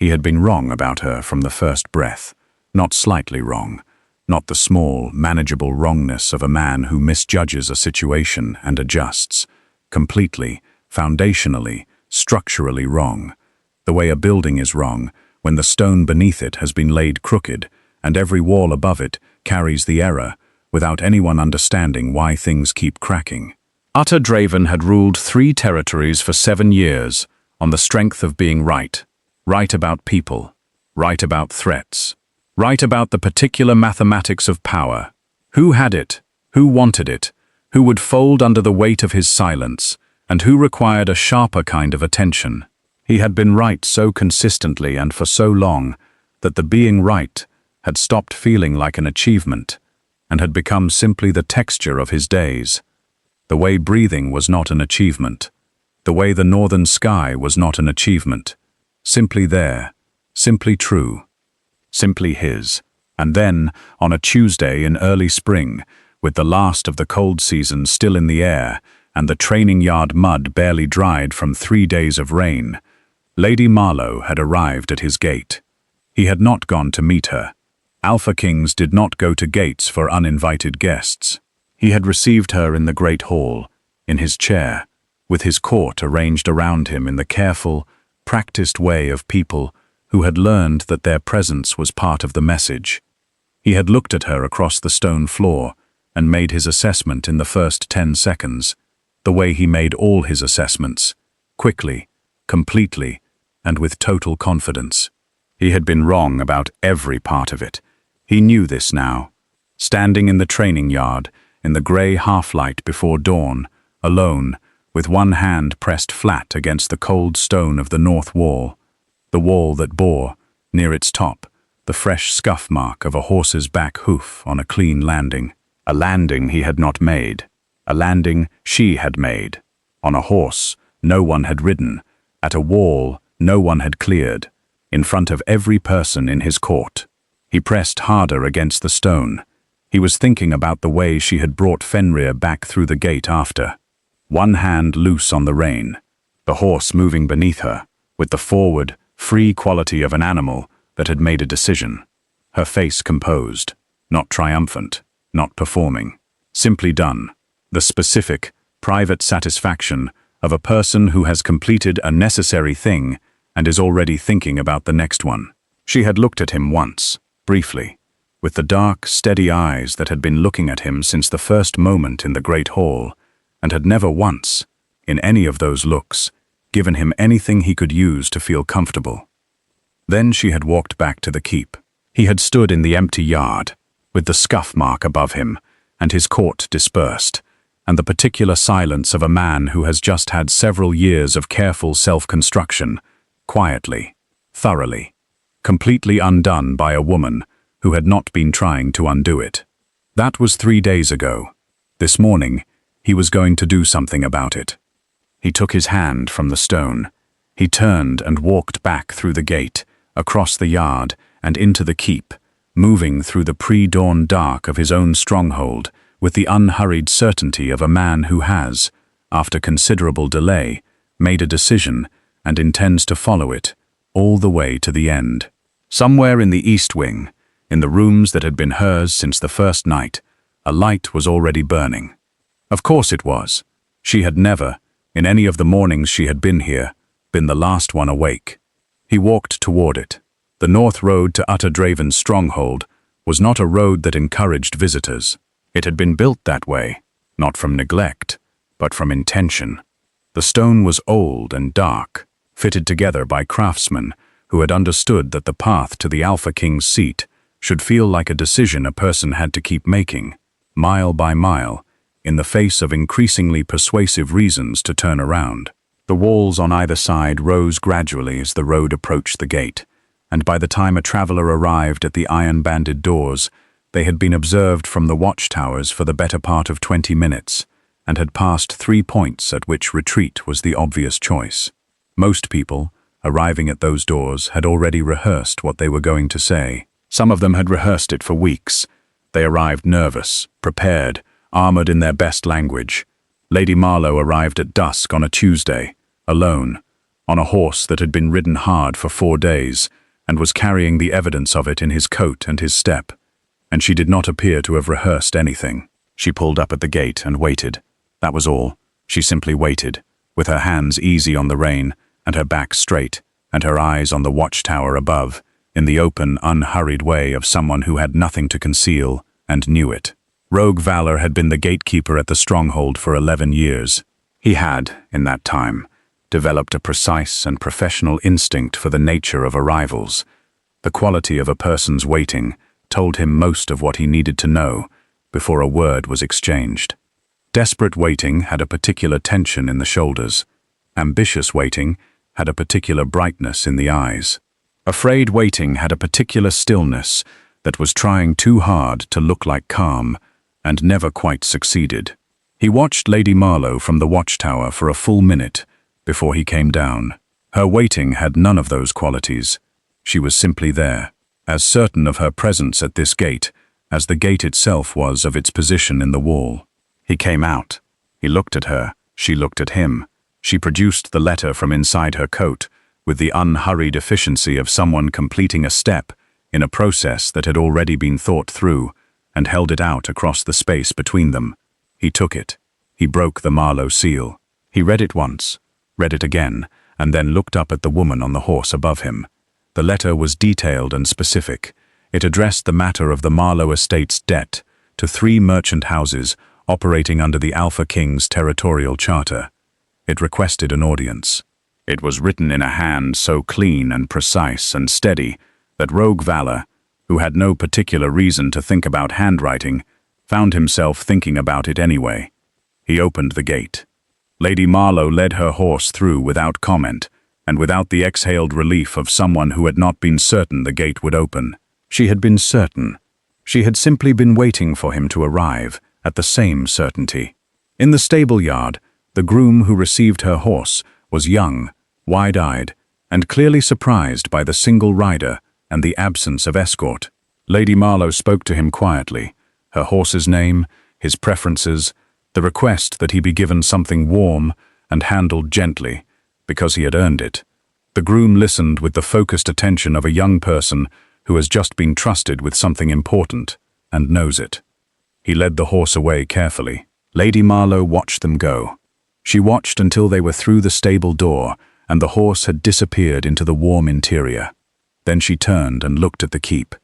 He had been wrong about her from the first breath, not slightly wrong, not the small, manageable wrongness of a man who misjudges a situation and adjusts. Completely, foundationally, structurally wrong. The way a building is wrong, when the stone beneath it has been laid crooked, and every wall above it carries the error, without anyone understanding why things keep cracking. Utter Draven had ruled 3 territories for 7 years, on the strength of being right. Right about people. Right about threats. Right about the particular mathematics of power. Who had it? Who wanted it? Who would fold under the weight of his silence? And who required a sharper kind of attention? He had been right so consistently and for so long that the being right had stopped feeling like an achievement and had become simply the texture of his days. The way breathing was not an achievement. The way the northern sky was not an achievement. Simply there, simply true, simply his. And then, on a Tuesday in early spring, with the last of the cold season still in the air and the training yard mud barely dried from 3 days of rain, Lady Marlow had arrived at his gate. He had not gone to meet her. Alpha Kings did not go to gates for uninvited guests. He had received her in the great hall, in his chair, with his court arranged around him in the careful, practiced way of people who had learned that their presence was part of the message. He had looked at her across the stone floor and made his assessment in the first 10 seconds, the way he made all his assessments, quickly, completely, and with total confidence. He had been wrong about every part of it. He knew this now. Standing in the training yard, in the grey half-light before dawn, alone, with one hand pressed flat against the cold stone of the north wall, the wall that bore, near its top, the fresh scuff mark of a horse's back hoof on a clean landing. A landing he had not made. A landing she had made. On a horse no one had ridden. At a wall no one had cleared. In front of every person in his court. He pressed harder against the stone. He was thinking about the way she had brought Fenrir back through the gate after. One hand loose on the rein, the horse moving beneath her, with the forward, free quality of an animal that had made a decision. Her face composed, not triumphant, not performing, simply done. The specific, private satisfaction of a person who has completed a necessary thing and is already thinking about the next one. She had looked at him once, briefly, with the dark, steady eyes that had been looking at him since the first moment in the great hall, and had never once, in any of those looks, given him anything he could use to feel comfortable. Then she had walked back to the keep. He had stood in the empty yard, with the scuff mark above him, and his court dispersed, and the particular silence of a man who has just had several years of careful self-construction, quietly, thoroughly, completely undone by a woman who had not been trying to undo it. That was 3 days ago. This morning, he was going to do something about it. He took his hand from the stone. He turned and walked back through the gate, across the yard, and into the keep, moving through the pre-dawn dark of his own stronghold with the unhurried certainty of a man who has, after considerable delay, made a decision and intends to follow it all the way to the end. Somewhere in the east wing, in the rooms that had been hers since the first night, a light was already burning. Of course it was. She had never, in any of the mornings she had been here, been the last one awake. He walked toward it. The north road to Utter Draven's stronghold was not a road that encouraged visitors. It had been built that way, not from neglect, but from intention. The stone was old and dark, fitted together by craftsmen who had understood that the path to the Alpha King's seat should feel like a decision a person had to keep making, mile by mile, in the face of increasingly persuasive reasons to turn around. The walls on either side rose gradually as the road approached the gate, and by the time a traveler arrived at the iron-banded doors, they had been observed from the watchtowers for the better part of 20 minutes, and had passed 3 points at which retreat was the obvious choice. Most people, arriving at those doors, had already rehearsed what they were going to say. Some of them had rehearsed it for weeks. They arrived nervous, prepared, armored in their best language. Lady Marlow arrived at dusk on a Tuesday, alone, on a horse that had been ridden hard for 4 days, and was carrying the evidence of it in his coat and his step. And she did not appear to have rehearsed anything. She pulled up at the gate and waited. That was all. She simply waited, with her hands easy on the rein, and her back straight, and her eyes on the watchtower above, in the open, unhurried way of someone who had nothing to conceal and knew it. Rogue Valor had been the gatekeeper at the stronghold for 11 years. He had, in that time, developed a precise and professional instinct for the nature of arrivals. The quality of a person's waiting told him most of what he needed to know before a word was exchanged. Desperate waiting had a particular tension in the shoulders. Ambitious waiting had a particular brightness in the eyes. Afraid waiting had a particular stillness that was trying too hard to look like calm and never quite succeeded. He watched Lady Marlow from the watchtower for a full minute before he came down. Her waiting had none of those qualities. She was simply there, as certain of her presence at this gate as the gate itself was of its position in the wall. He came out. He looked at her. She looked at him. She produced the letter from inside her coat with the unhurried efficiency of someone completing a step in a process that had already been thought through, and held it out across the space between them. He took it. He broke the Marlow seal. He read it once, read it again, and then looked up at the woman on the horse above him. The letter was detailed and specific. It addressed the matter of the Marlow estate's debt to 3 merchant houses operating under the Alpha King's territorial charter. It requested an audience. It was written in a hand so clean and precise and steady that Rogue Valor, who had no particular reason to think about handwriting, found himself thinking about it anyway. He opened the gate. Lady Marlow led her horse through without comment, and without the exhaled relief of someone who had not been certain the gate would open. She had been certain. She had simply been waiting for him to arrive, at the same certainty. In the stable yard, the groom who received her horse was young, wide-eyed, and clearly surprised by the single rider and the absence of escort. Lady Marlow spoke to him quietly, her horse's name, his preferences, the request that he be given something warm and handled gently, because he had earned it. The groom listened with the focused attention of a young person who has just been trusted with something important and knows it. He led the horse away carefully. Lady Marlow watched them go. She watched until they were through the stable door and the horse had disappeared into the warm interior. Then she turned and looked at the keep,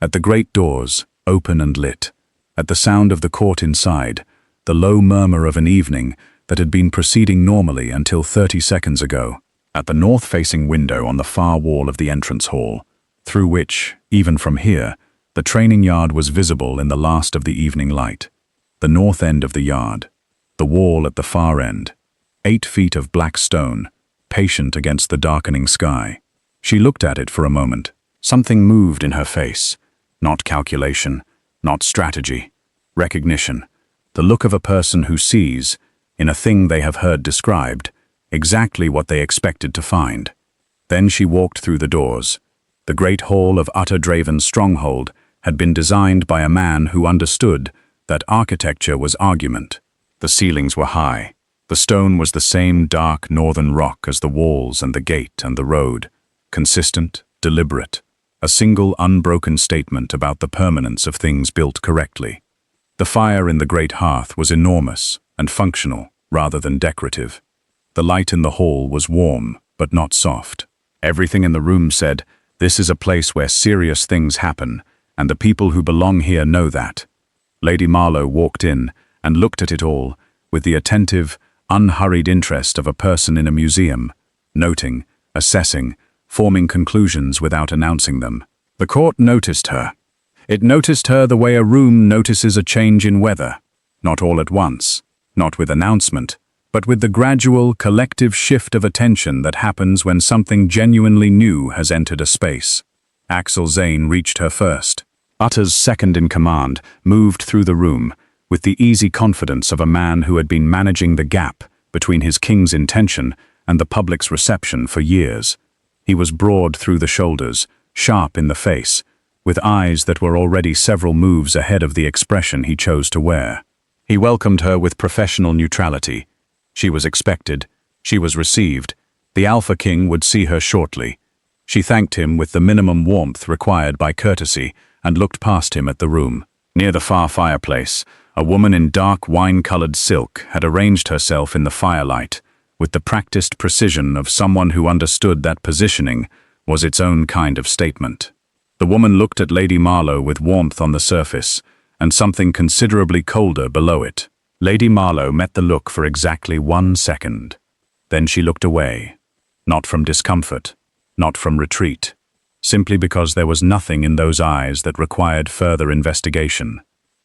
at the great doors, open and lit, at the sound of the court inside, the low murmur of an evening that had been proceeding normally until 30 seconds ago, at the north-facing window on the far wall of the entrance hall, through which, even from here, the training yard was visible in the last of the evening light. The north end of the yard, the wall at the far end, 8 feet of black stone, patient against the darkening sky. She looked at it for a moment. Something moved in her face. Not calculation, not strategy. Recognition. The look of a person who sees, in a thing they have heard described, exactly what they expected to find. Then she walked through the doors. The great hall of utter Draven's stronghold had been designed by a man who understood that architecture was argument. The ceilings were high. The stone was the same dark northern rock as the walls and the gate and the road. Consistent, deliberate. A single unbroken statement about the permanence of things built correctly. The fire in the great hearth was enormous and functional rather than decorative. The light in the hall was warm but not soft. Everything in the room said, "This is a place where serious things happen, and the people who belong here know that." Lady Marlow walked in and looked at it all with the attentive, unhurried interest of a person in a museum, noting, assessing, forming conclusions without announcing them. The court noticed her. It noticed her the way a room notices a change in weather, not all at once, not with announcement, but with the gradual, collective shift of attention that happens when something genuinely new has entered a space. Axel Zane reached her first. Utter's second in command moved through the room with the easy confidence of a man who had been managing the gap between his king's intention and the public's reception for years. He was broad through the shoulders, sharp in the face, with eyes that were already several moves ahead of the expression he chose to wear. He welcomed her with professional neutrality. She was expected, she was received, The Alpha King would see her shortly. She thanked him with the minimum warmth required by courtesy and looked past him at the room. Near the far fireplace, a woman in dark wine-colored silk had arranged herself in the firelight, with the practiced precision of someone who understood that positioning was its own kind of statement. The woman looked at Lady Marlow with warmth on the surface, and something considerably colder below it. Lady Marlow met the look for exactly 1 second. Then she looked away. Not from discomfort, not from retreat, simply because there was nothing in those eyes that required further investigation.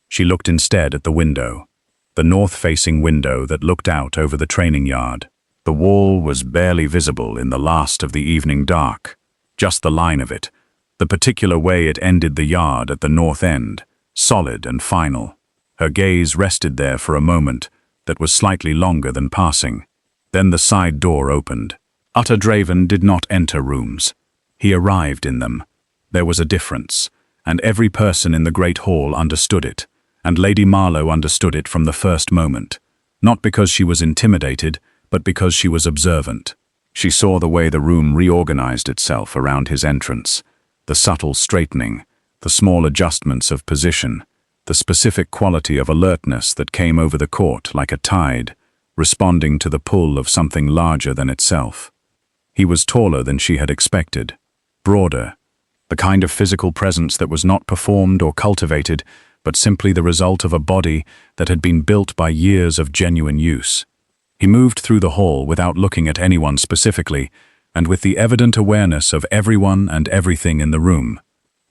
She looked instead at the window, the north-facing window that looked out over the training yard. The wall was barely visible in the last of the evening dark, just the line of it, the particular way it ended the yard at the north end, solid and final. Her gaze rested there for a moment that was slightly longer than passing. Then the side door opened. Draven did not enter rooms. He arrived in them. There was a difference, and every person in the great hall understood it, and Lady Marlow understood it from the first moment, not because she was intimidated, but because she was observant. She saw the way the room reorganized itself around his entrance, the subtle straightening, the small adjustments of position, the specific quality of alertness that came over the court like a tide, responding to the pull of something larger than itself. He was taller than she had expected, broader, the kind of physical presence that was not performed or cultivated, but simply the result of a body that had been built by years of genuine use. He moved through the hall without looking at anyone specifically, and with the evident awareness of everyone and everything in the room,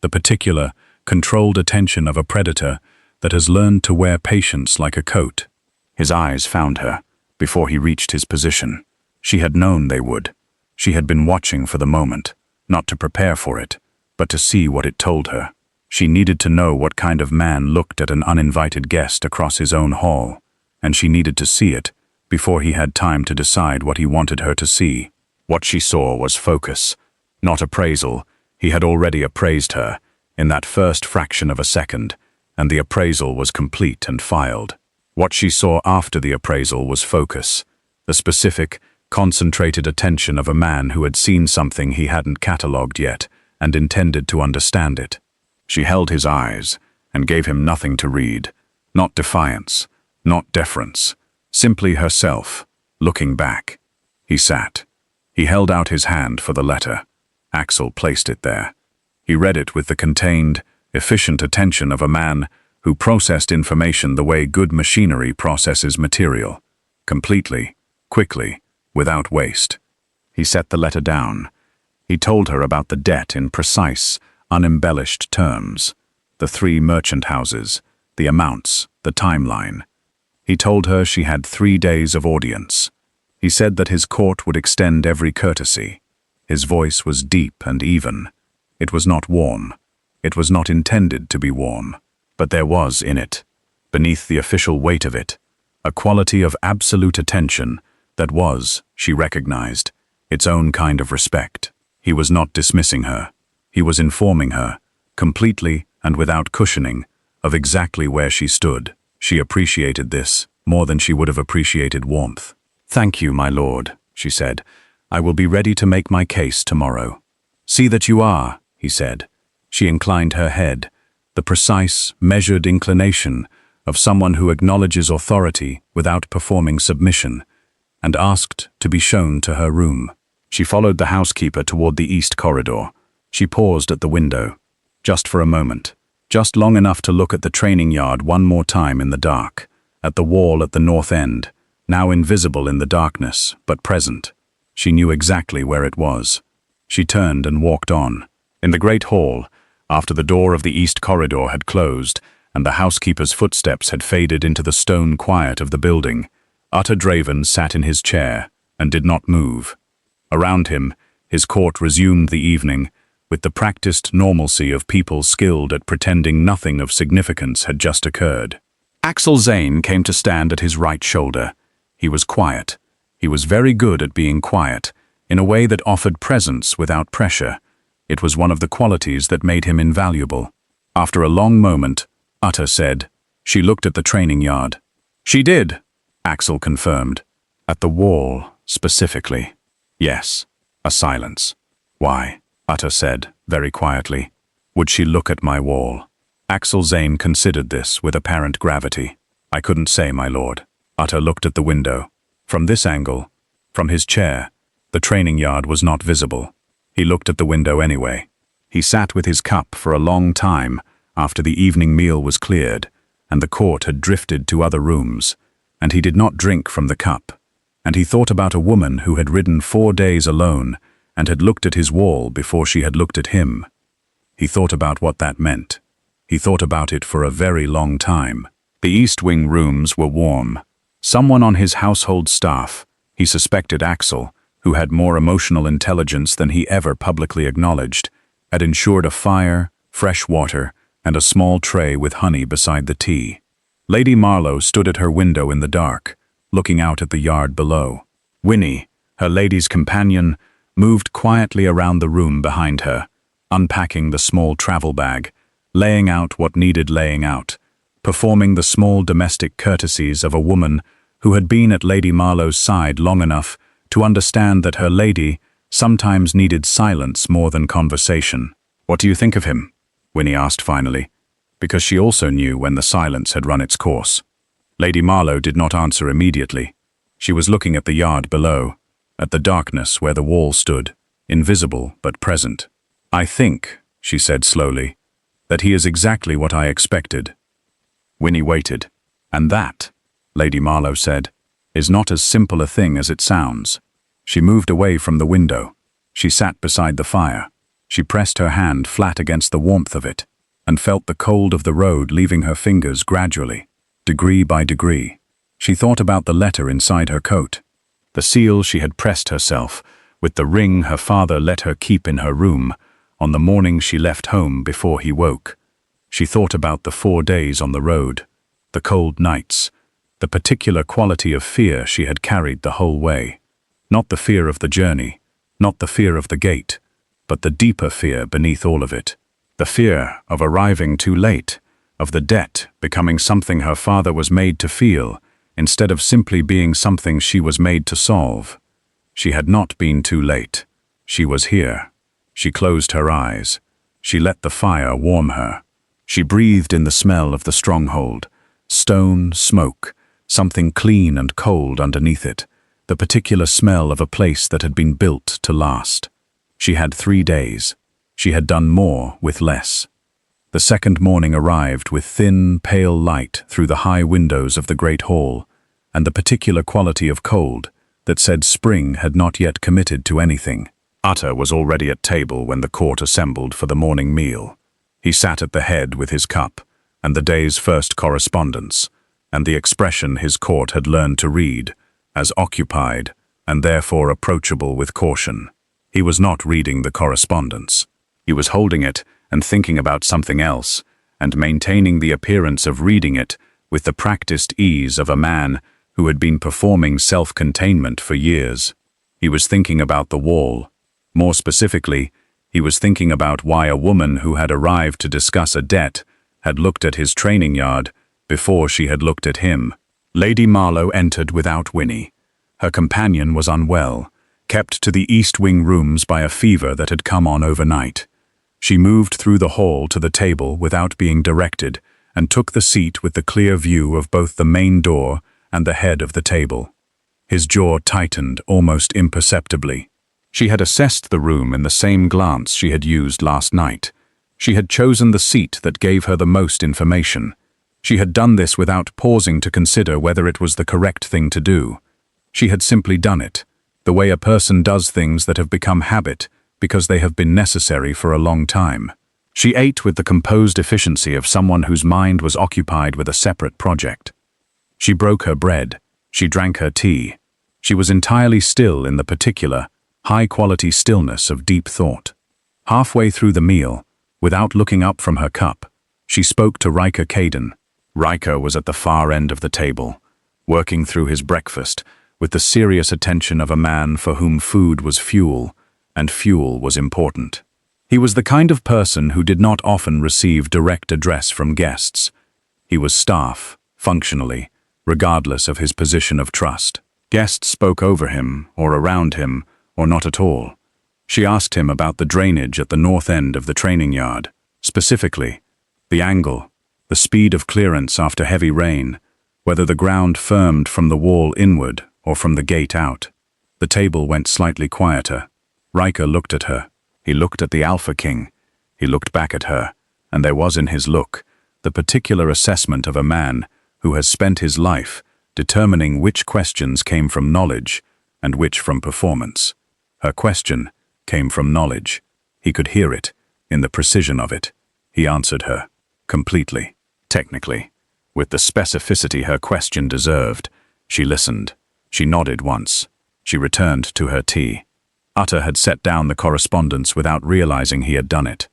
the particular, controlled attention of a predator that has learned to wear patience like a coat. His eyes found her, before he reached his position. She had known they would. She had been watching for the moment, not to prepare for it, but to see what it told her. She needed to know what kind of man looked at an uninvited guest across his own hall, and she needed to see it before he had time to decide what he wanted her to see. What she saw was focus, not appraisal. He had already appraised her, in that first fraction of a second, and the appraisal was complete and filed. What she saw after the appraisal was focus, the specific, concentrated attention of a man who had seen something he hadn't catalogued yet and intended to understand it. She held his eyes and gave him nothing to read, not defiance, not deference, simply herself, looking back. He sat. He held out his hand for the letter. Axel placed it there. He read it with the contained, efficient attention of a man who processed information the way good machinery processes material, completely, quickly, without waste. He set the letter down. He told her about the debt in precise, unembellished terms, the 3 merchant houses, the amounts, the timeline. He told her she had 3 days of audience. He said that his court would extend every courtesy. His voice was deep and even. It was not warm. It was not intended to be warm. But there was in it, beneath the official weight of it, a quality of absolute attention that was, she recognized, its own kind of respect. He was not dismissing her. He was informing her, completely and without cushioning, of exactly where she stood. She appreciated this more than she would have appreciated warmth. "Thank you, my lord," she said. "I will be ready to make my case tomorrow." "See that you are," he said. She inclined her head, the precise, measured inclination of someone who acknowledges authority without performing submission, and asked to be shown to her room. She followed the housekeeper toward the east corridor. She paused at the window, just for a moment, just long enough to look at the training yard one more time in the dark, at the wall at the north end, now invisible in the darkness, but present. She knew exactly where it was. She turned and walked on. In the great hall, after the door of the east corridor had closed and the housekeeper's footsteps had faded into the stone quiet of the building, Draven sat in his chair and did not move. Around him, his court resumed the evening, with the practiced normalcy of people skilled at pretending nothing of significance had just occurred. Axel Zane came to stand at his right shoulder. He was quiet. He was very good at being quiet, in a way that offered presence without pressure. It was one of the qualities that made him invaluable. After a long moment, Utter said, "She looked at the training yard." "She did," Axel confirmed. "At the wall, specifically." Yes. A silence. Why? Utter said, very quietly. Would she look at my wall? Axel Zane considered this with apparent gravity. I couldn't say, my lord. Utter looked at the window. From this angle, from his chair, the training yard was not visible. He looked at the window anyway. He sat with his cup for a long time after the evening meal was cleared, and the court had drifted to other rooms, and he did not drink from the cup. And he thought about a woman who had ridden 4 days alone and had looked at his wall before she had looked at him. He thought about what that meant. He thought about it for a very long time. The East Wing rooms were warm. Someone on his household staff, he suspected Axel, who had more emotional intelligence than he ever publicly acknowledged, had ensured a fire, fresh water, and a small tray with honey beside the tea. Lady Marlow stood at her window in the dark, looking out at the yard below. Winnie, her lady's companion, moved quietly around the room behind her, unpacking the small travel bag, laying out what needed laying out, performing the small domestic courtesies of a woman who had been at Lady Marlow's side long enough to understand that her lady sometimes needed silence more than conversation. "What do you think of him?" Winnie asked finally, because she also knew when the silence had run its course. Lady Marlow did not answer immediately. She was looking at the yard below, at the darkness where the wall stood, invisible but present. "I think," she said slowly, "that he is exactly what I expected." Winnie waited. "And that," Lady Marlow said, "is not as simple a thing as it sounds." She moved away from the window. She sat beside the fire. She pressed her hand flat against the warmth of it, and felt the cold of the road leaving her fingers gradually, degree by degree. She thought about the letter inside her coat, the seal she had pressed herself, with the ring her father let her keep in her room, on the morning she left home before he woke. She thought about the 4 days on the road, the cold nights, the particular quality of fear she had carried the whole way. Not the fear of the journey, not the fear of the gate, but the deeper fear beneath all of it. The fear of arriving too late, of the debt becoming something her father was made to feel, instead of simply being something she was made to solve. She had not been too late. She was here. She closed her eyes. She let the fire warm her. She breathed in the smell of the stronghold. Stone, smoke, something clean and cold underneath it, the particular smell of a place that had been built to last. She had 3 days. She had done more with less. The second morning arrived with thin, pale light through the high windows of the great hall, and the particular quality of cold that said spring had not yet committed to anything. Utter was already at table when the court assembled for the morning meal. He sat at the head with his cup, and the day's first correspondence, and the expression his court had learned to read, as occupied, and therefore approachable with caution. He was not reading the correspondence. He was holding it and thinking about something else, and maintaining the appearance of reading it with the practiced ease of a man who had been performing self-containment for years. He was thinking about the wall. More specifically, he was thinking about why a woman who had arrived to discuss a debt had looked at his training yard before she had looked at him. Lady Marlow entered without Winnie. Her companion was unwell, kept to the East Wing rooms by a fever that had come on overnight. She moved through the hall to the table without being directed, and took the seat with the clear view of both the main door and the head of the table. His jaw tightened almost imperceptibly. She had assessed the room in the same glance she had used last night. She had chosen the seat that gave her the most information. She had done this without pausing to consider whether it was the correct thing to do. She had simply done it, the way a person does things that have become habit because they have been necessary for a long time. She ate with the composed efficiency of someone whose mind was occupied with a separate project. She broke her bread. She drank her tea. She was entirely still in the particular, high-quality stillness of deep thought. Halfway through the meal, without looking up from her cup, she spoke to Riker Caden. Riker was at the far end of the table, working through his breakfast with the serious attention of a man for whom food was fuel, and fuel was important. He was the kind of person who did not often receive direct address from guests. He was staff, functionally, regardless of his position of trust. Guests spoke over him, or around him, or not at all. She asked him about the drainage at the north end of the training yard, specifically, the angle, the speed of clearance after heavy rain, whether the ground firmed from the wall inward or from the gate out. The table went slightly quieter. Riker looked at her. He looked at the Alpha King. He looked back at her, and there was in his look the particular assessment of a man who has spent his life determining which questions came from knowledge and which from performance. Her question came from knowledge. He could hear it, in the precision of it. He answered her, completely, technically, with the specificity her question deserved. She listened. She nodded once. She returned to her tea. Utter had set down the correspondence without realizing he had done it.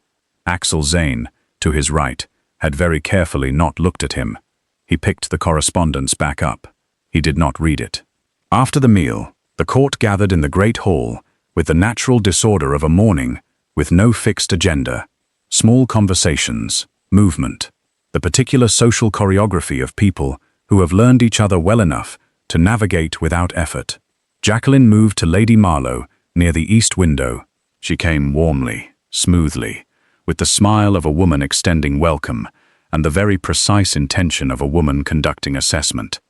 Axel Zane, to his right, had very carefully not looked at him. He picked the correspondence back up. He did not read it. After the meal, the court gathered in the great hall with the natural disorder of a morning, with no fixed agenda. Small conversations, movement, the particular social choreography of people who have learned each other well enough to navigate without effort. Jacqueline moved to Lady Marlow near the east window. She came warmly, smoothly, with the smile of a woman extending welcome and the very precise intention of a woman conducting assessment.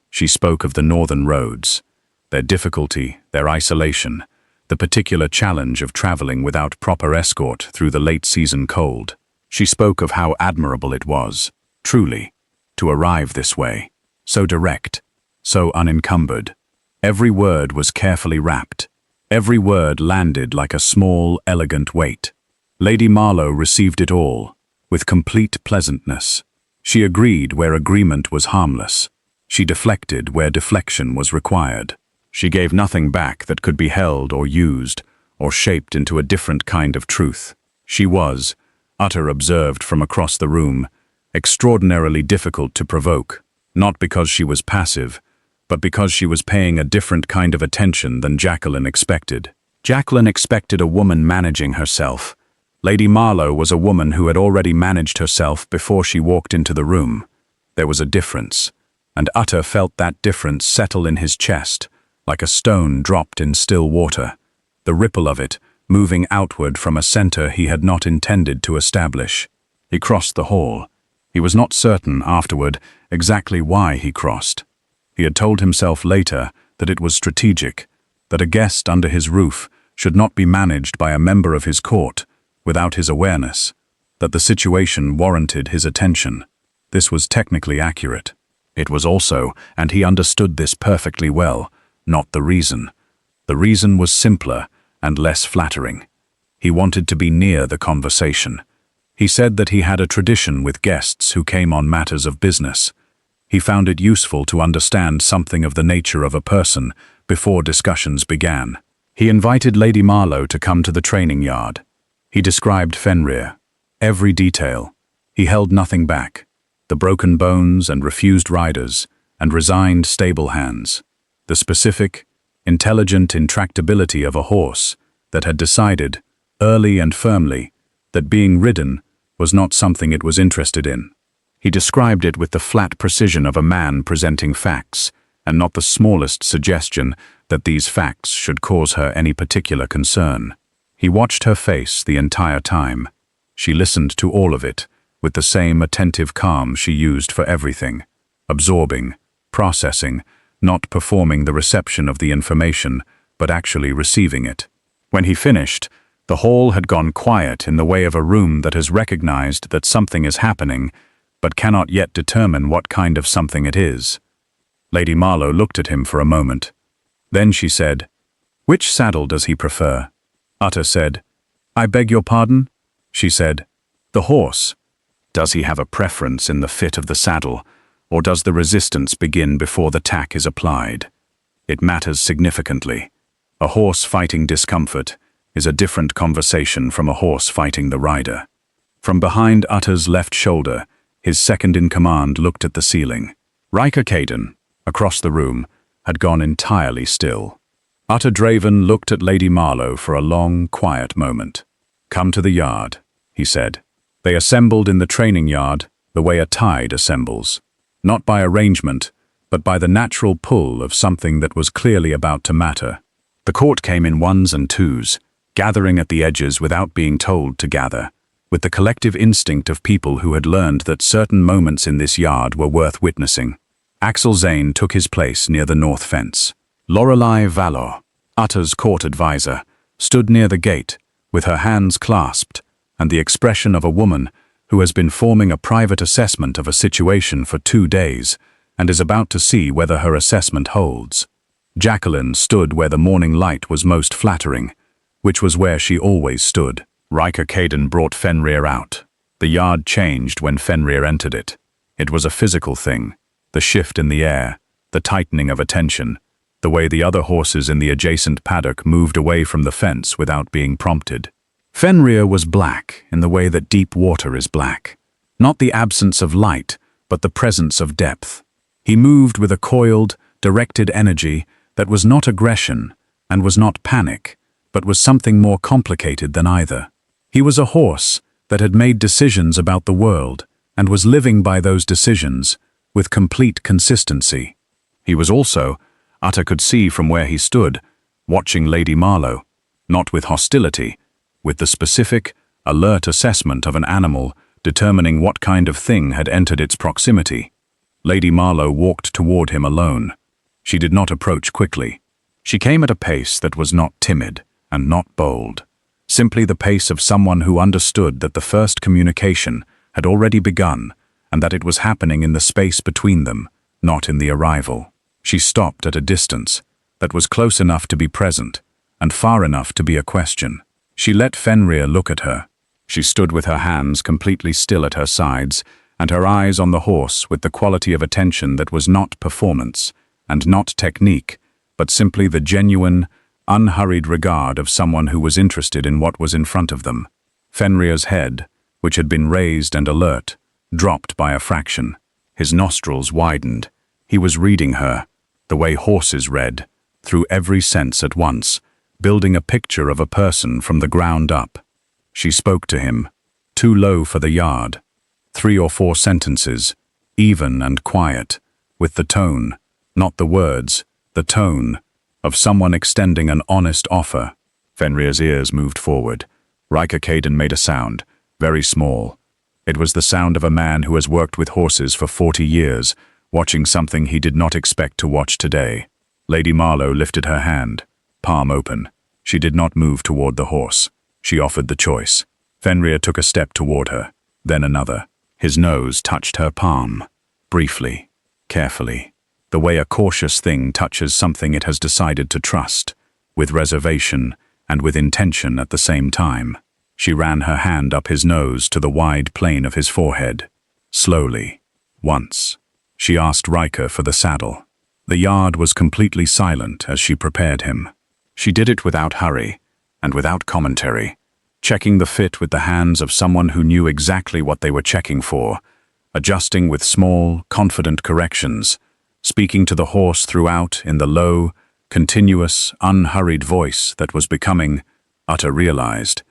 She spoke of the northern roads, their difficulty, their isolation, the particular challenge of traveling without proper escort through the late-season cold. She spoke of how admirable it was, truly, to arrive this way, so direct, so unencumbered. Every word was carefully wrapped. Every word landed like a small, elegant weight. Lady Marlow received it all, with complete pleasantness. She agreed where agreement was harmless. She deflected where deflection was required. She gave nothing back that could be held or used or shaped into a different kind of truth. She was, Utter observed from across the room, extraordinarily difficult to provoke, not because she was passive, but because she was paying a different kind of attention than Jacqueline expected. Jacqueline expected a woman managing herself. Lady Marlow was a woman who had already managed herself before she walked into the room. There was a difference, and Utter felt that difference settle in his chest, like a stone dropped in still water, the ripple of it moving outward from a center he had not intended to establish. He crossed the hall. He was not certain, afterward, exactly why he crossed. He had told himself later that it was strategic, that a guest under his roof should not be managed by a member of his court without his awareness, that the situation warranted his attention. This was technically accurate. It was also, and he understood this perfectly well, not the reason. The reason was simpler and less flattering. He wanted to be near the conversation. He said that he had a tradition with guests who came on matters of business. He found it useful to understand something of the nature of a person before discussions began. He invited Lady Marlow to come to the training yard. He described Fenrir, every detail. He held nothing back. The broken bones and refused riders and resigned stable hands. The specific, intelligent intractability of a horse that had decided, early and firmly, that being ridden was not something it was interested in. He described it with the flat precision of a man presenting facts, and not the smallest suggestion that these facts should cause her any particular concern. He watched her face the entire time. She listened to all of it, with the same attentive calm she used for everything, absorbing, processing, not performing the reception of the information, but actually receiving it. When he finished, the hall had gone quiet in the way of a room that has recognized that something is happening, but cannot yet determine what kind of something it is. Lady Marlow looked at him for a moment. Then she said, "Which saddle does he prefer?" Utter said, "I beg your pardon?" She said, "The horse. Does he have a preference in the fit of the saddle, or does the resistance begin before the tack is applied? It matters significantly. A horse fighting discomfort is a different conversation from a horse fighting the rider." From behind Utter's left shoulder, his second-in-command looked at the ceiling. Riker Caden, across the room, had gone entirely still. Utter Draven looked at Lady Marlow for a long, quiet moment. "Come to the yard," he said. They assembled in the training yard the way a tide assembles, not by arrangement, but by the natural pull of something that was clearly about to matter. The court came in ones and twos, gathering at the edges without being told to gather, with the collective instinct of people who had learned that certain moments in this yard were worth witnessing. Axel Zane took his place near the north fence. Lorelei Valor, Utter's court advisor, stood near the gate, with her hands clasped, and the expression of a woman who has been forming a private assessment of a situation for 2 days and is about to see whether her assessment holds. Jacqueline stood where the morning light was most flattering, which was where she always stood. Riker Caden brought Fenrir out. The yard changed when Fenrir entered it. It was a physical thing, the shift in the air, the tightening of attention, the way the other horses in the adjacent paddock moved away from the fence without being prompted. Fenrir was black in the way that deep water is black. Not the absence of light, but the presence of depth. He moved with a coiled, directed energy that was not aggression and was not panic, but was something more complicated than either. He was a horse that had made decisions about the world and was living by those decisions with complete consistency. He was also, Utter could see from where he stood, watching Lady Marlow, not with hostility, with the specific, alert assessment of an animal determining what kind of thing had entered its proximity. Lady Marlow walked toward him alone. She did not approach quickly. She came at a pace that was not timid and not bold, simply the pace of someone who understood that the first communication had already begun and that it was happening in the space between them, not in the arrival. She stopped at a distance that was close enough to be present and far enough to be a question. She let Fenrir look at her. She stood with her hands completely still at her sides and her eyes on the horse with the quality of attention that was not performance and not technique, but simply the genuine, unhurried regard of someone who was interested in what was in front of them. Fenrir's head, which had been raised and alert, dropped by a fraction. His nostrils widened. He was reading her, the way horses read, through every sense at once, building a picture of a person from the ground up. She spoke to him, too low for the yard. 3 or 4 sentences, even and quiet, with the tone, not the words, the tone, of someone extending an honest offer. Fenrir's ears moved forward. Riker Caden made a sound, very small. It was the sound of a man who has worked with horses for 40 years, watching something he did not expect to watch today. Lady Marlow lifted her hand, palm open. She did not move toward the horse. She offered the choice. Fenrir took a step toward her, then another. His nose touched her palm, briefly, carefully, the way a cautious thing touches something it has decided to trust, with reservation and with intention at the same time. She ran her hand up his nose to the wide plane of his forehead. Slowly, once. She asked Riker for the saddle. The yard was completely silent as she prepared him. She did it without hurry and without commentary, checking the fit with the hands of someone who knew exactly what they were checking for, adjusting with small, confident corrections, speaking to the horse throughout in the low, continuous, unhurried voice that was becoming, Utter realized,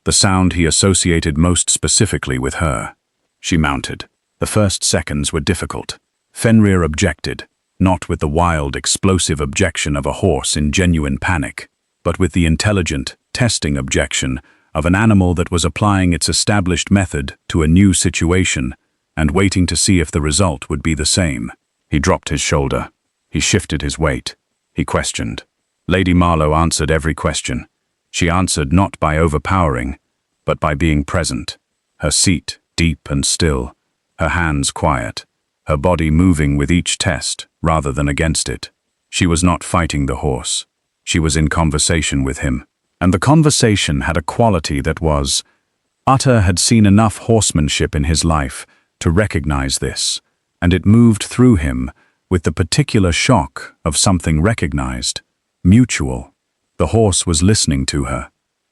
the sound he associated most specifically with her. She mounted. The first seconds were difficult. Fenrir objected, not with the wild, explosive objection of a horse in genuine panic, but with the intelligent, testing objection of an animal that was applying its established method to a new situation and waiting to see if the result would be the same. He dropped his shoulder. He shifted his weight. He questioned. Lady Marlow answered every question. She answered not by overpowering, but by being present, her seat deep and still, her hands quiet, her body moving with each test rather than against it. She was not fighting the horse. She was in conversation with him. And the conversation had a quality that was, Utter had seen enough horsemanship in his life to recognize this, and it moved through him with the particular shock of something recognized, mutual. The horse was listening to her,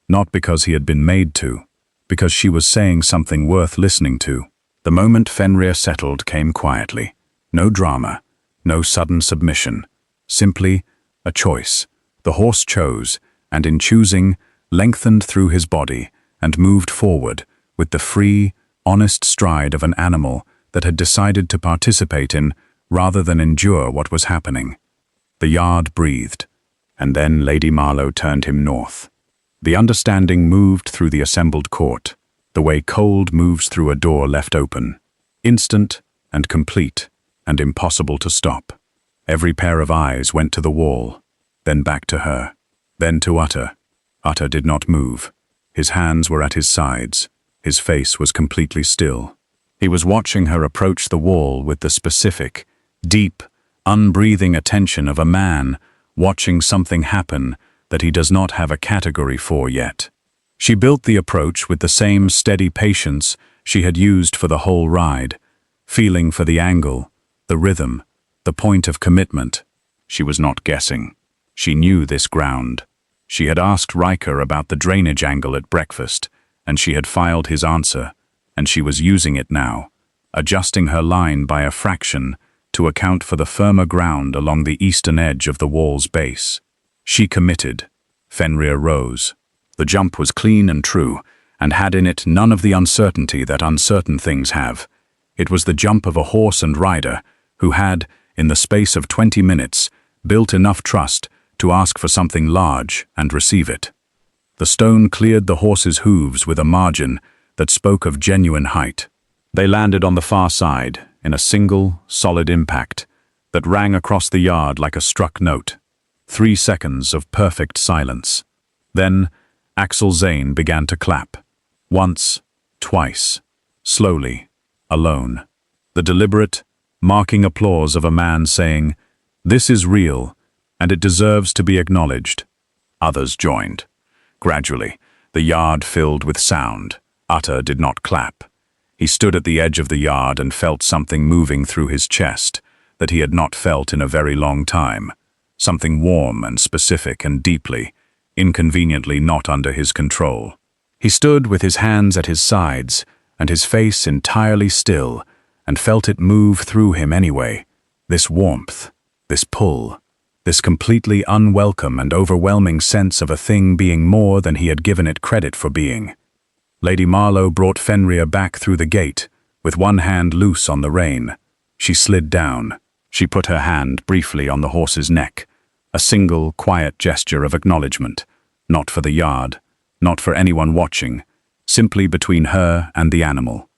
not because he had been made to, because she was saying something worth listening to. The moment Fenrir settled came quietly. No drama, no sudden submission, simply a choice. The horse chose, and in choosing, lengthened through his body and moved forward with the free, honest stride of an animal that had decided to participate in rather than endure what was happening. The yard breathed. And then Lady Marlow turned him north. The understanding moved through the assembled court, the way cold moves through a door left open. Instant and complete and impossible to stop. Every pair of eyes went to the wall, then back to her, then to Utter. Utter did not move. His hands were at his sides. His face was completely still. He was watching her approach the wall with the specific, deep, unbreathing attention of a man watching something happen that he does not have a category for yet. She built the approach with the same steady patience she had used for the whole ride, feeling for the angle, the rhythm, the point of commitment. She was not guessing. She knew this ground. She had asked Riker about the drainage angle at breakfast, and she had filed his answer, and she was using it now, adjusting her line by a fraction to account for the firmer ground along the eastern edge of the wall's base. She committed. Fenrir rose. The jump was clean and true, and had in it none of the uncertainty that uncertain things have. It was the jump of a horse and rider who had, in the space of 20 minutes, built enough trust to ask for something large and receive it. The stone cleared the horse's hooves with a margin that spoke of genuine height. They landed on the far side, in a single, solid impact that rang across the yard like a struck note. 3 seconds of perfect silence. Then, Axel Zane began to clap. Once, twice, slowly, alone. The deliberate, marking applause of a man saying, "This is real, and it deserves to be acknowledged." Others joined. Gradually, the yard filled with sound. Utter did not clap. He stood at the edge of the yard and felt something moving through his chest that he had not felt in a very long time. Something warm and specific and deeply, inconveniently not under his control. He stood with his hands at his sides and his face entirely still, and felt it move through him anyway. This warmth, this pull, this completely unwelcome and overwhelming sense of a thing being more than he had given it credit for being. Lady Marlow brought Fenrir back through the gate, with one hand loose on the rein. She slid down. She put her hand briefly on the horse's neck, a single, quiet gesture of acknowledgement, not for the yard, not for anyone watching, simply between her and the animal.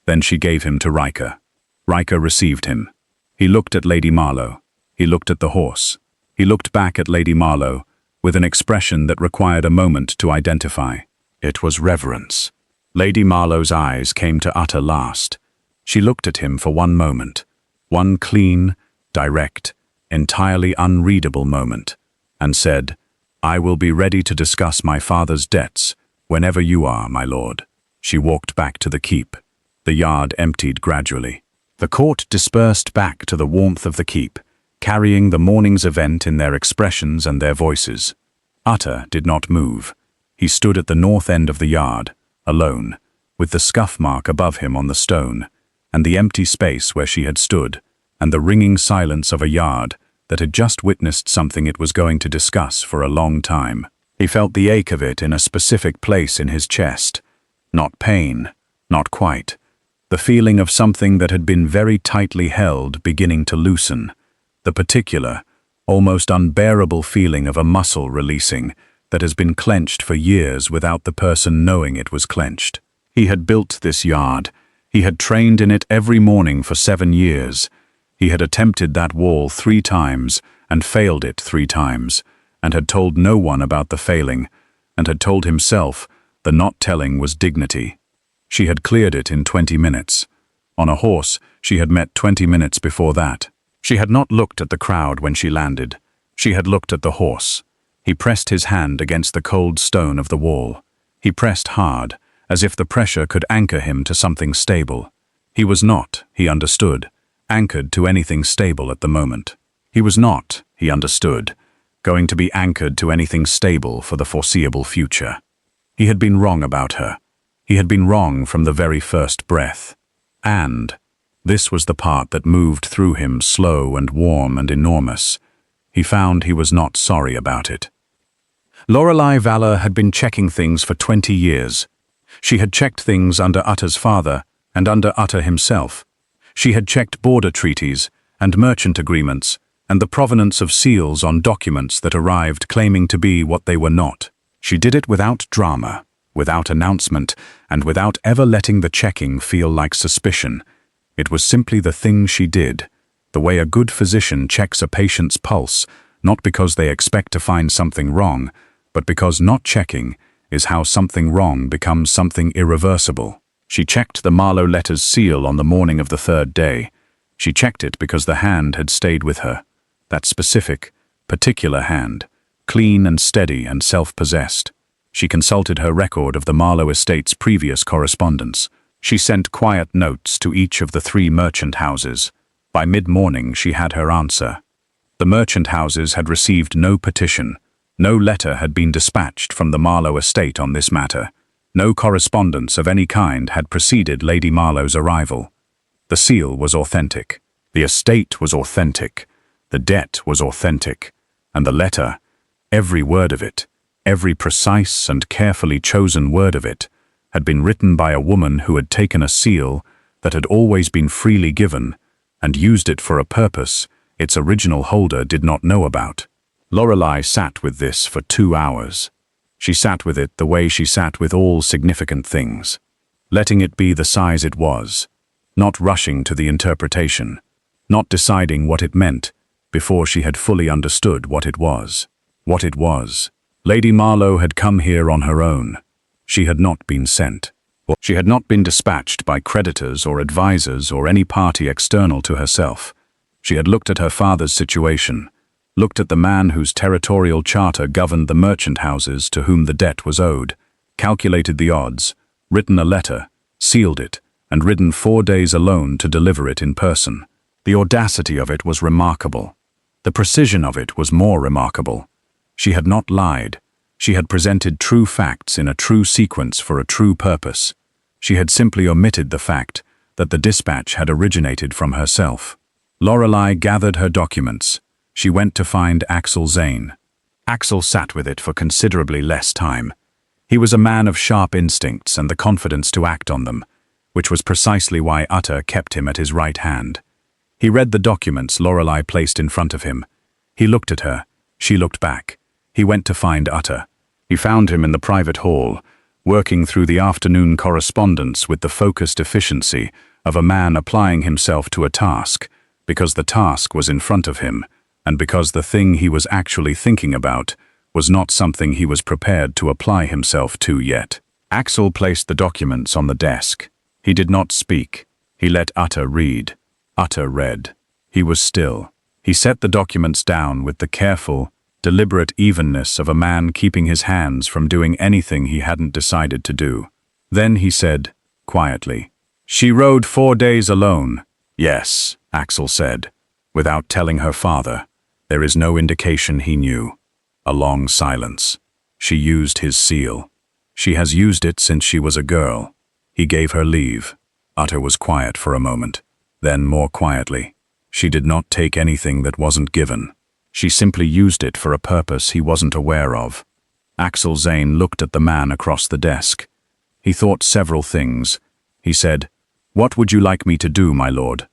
Then she gave him to Riker. Riker received him. He looked at Lady Marlow. He looked at the horse. He looked back at Lady Marlow, with an expression that required a moment to identify. It was reverence. Lady Marlow's eyes came to Utter last. She looked at him for one moment, one clean, direct, entirely unreadable moment, and said, "I will be ready to discuss my father's debts whenever you are, my lord." She walked back to the keep. The yard emptied gradually. The court dispersed back to the warmth of the keep, carrying the morning's event in their expressions and their voices. Utter did not move. He stood at the north end of the yard, alone, with the scuff mark above him on the stone, and the empty space where she had stood, and the ringing silence of a yard that had just witnessed something it was going to discuss for a long time. He felt the ache of it in a specific place in his chest. Not pain, not quite. The feeling of something that had been very tightly held beginning to loosen. The particular, almost unbearable feeling of a muscle releasing that has been clenched for years without the person knowing it was clenched. He had built this yard. He had trained in it every morning for 7 years. He had attempted that wall 3 times and failed it 3 times, and had told no one about the failing, and had told himself the not telling was dignity. She had cleared it in 20 minutes. On a horse, she had met 20 minutes before that. She had not looked at the crowd when she landed. She had looked at the horse. He pressed his hand against the cold stone of the wall. He pressed hard, as if the pressure could anchor him to something stable. He was not, he understood, anchored to anything stable at the moment. He was not, he understood, going to be anchored to anything stable for the foreseeable future. He had been wrong about her. He had been wrong from the very first breath. And this was the part that moved through him slow and warm and enormous. He found he was not sorry about it. Lorelei Valor had been checking things for 20 years. She had checked things under Utter's father and under Utter himself. She had checked border treaties and merchant agreements and the provenance of seals on documents that arrived claiming to be what they were not. She did it without drama, without announcement, and without ever letting the checking feel like suspicion. It was simply the thing she did, the way a good physician checks a patient's pulse, not because they expect to find something wrong, but because not checking is how something wrong becomes something irreversible. She checked the Marlow letter's seal on the morning of the third day. She checked it because the hand had stayed with her. That specific, particular hand, clean and steady and self-possessed. She consulted her record of the Marlow estate's previous correspondence. She sent quiet notes to each of the 3 merchant houses. By mid-morning she had her answer. The merchant houses had received no petition. No letter had been dispatched from the Marlow estate on this matter. No correspondence of any kind had preceded Lady Marlow's arrival. The seal was authentic. The estate was authentic. The debt was authentic. And the letter, every word of it, every precise and carefully chosen word of it, had been written by a woman who had taken a seal that had always been freely given and used it for a purpose its original holder did not know about. Lorelei sat with this for 2 hours. She sat with it the way she sat with all significant things, letting it be the size it was, not rushing to the interpretation, not deciding what it meant before she had fully understood what it was. What it was. Lady Marlow had come here on her own. She had not been sent. She had not been dispatched by creditors or advisors or any party external to herself. She had looked at her father's situation, looked at the man whose territorial charter governed the merchant houses to whom the debt was owed, calculated the odds, written a letter, sealed it, and ridden 4 days alone to deliver it in person. The audacity of it was remarkable. The precision of it was more remarkable. She had not lied. She had presented true facts in a true sequence for a true purpose. She had simply omitted the fact that the dispatch had originated from herself. Lorelei gathered her documents. She went to find Axel Zane. Axel sat with it for considerably less time. He was a man of sharp instincts and the confidence to act on them, which was precisely why Utter kept him at his right hand. He read the documents Lorelei placed in front of him. He looked at her. She looked back. He went to find Utter. He found him in the private hall, working through the afternoon correspondence with the focused efficiency of a man applying himself to a task, because the task was in front of him, and because the thing he was actually thinking about was not something he was prepared to apply himself to yet. Axel placed the documents on the desk. He did not speak. He let Utter read. Utter read. He was still. He set the documents down with the careful, deliberate evenness of a man keeping his hands from doing anything he hadn't decided to do. Then he said, quietly, "She rode 4 days alone." "Yes," Axel said, without telling her father. There is no indication he knew. A long silence. "She used his seal. She has used it since she was a girl. He gave her leave." Utter was quiet for a moment. Then more quietly, "She did not take anything that wasn't given. She simply used it for a purpose he wasn't aware of." Axel Zane looked at the man across the desk. He thought several things. He said, "What would you like me to do, my lord?"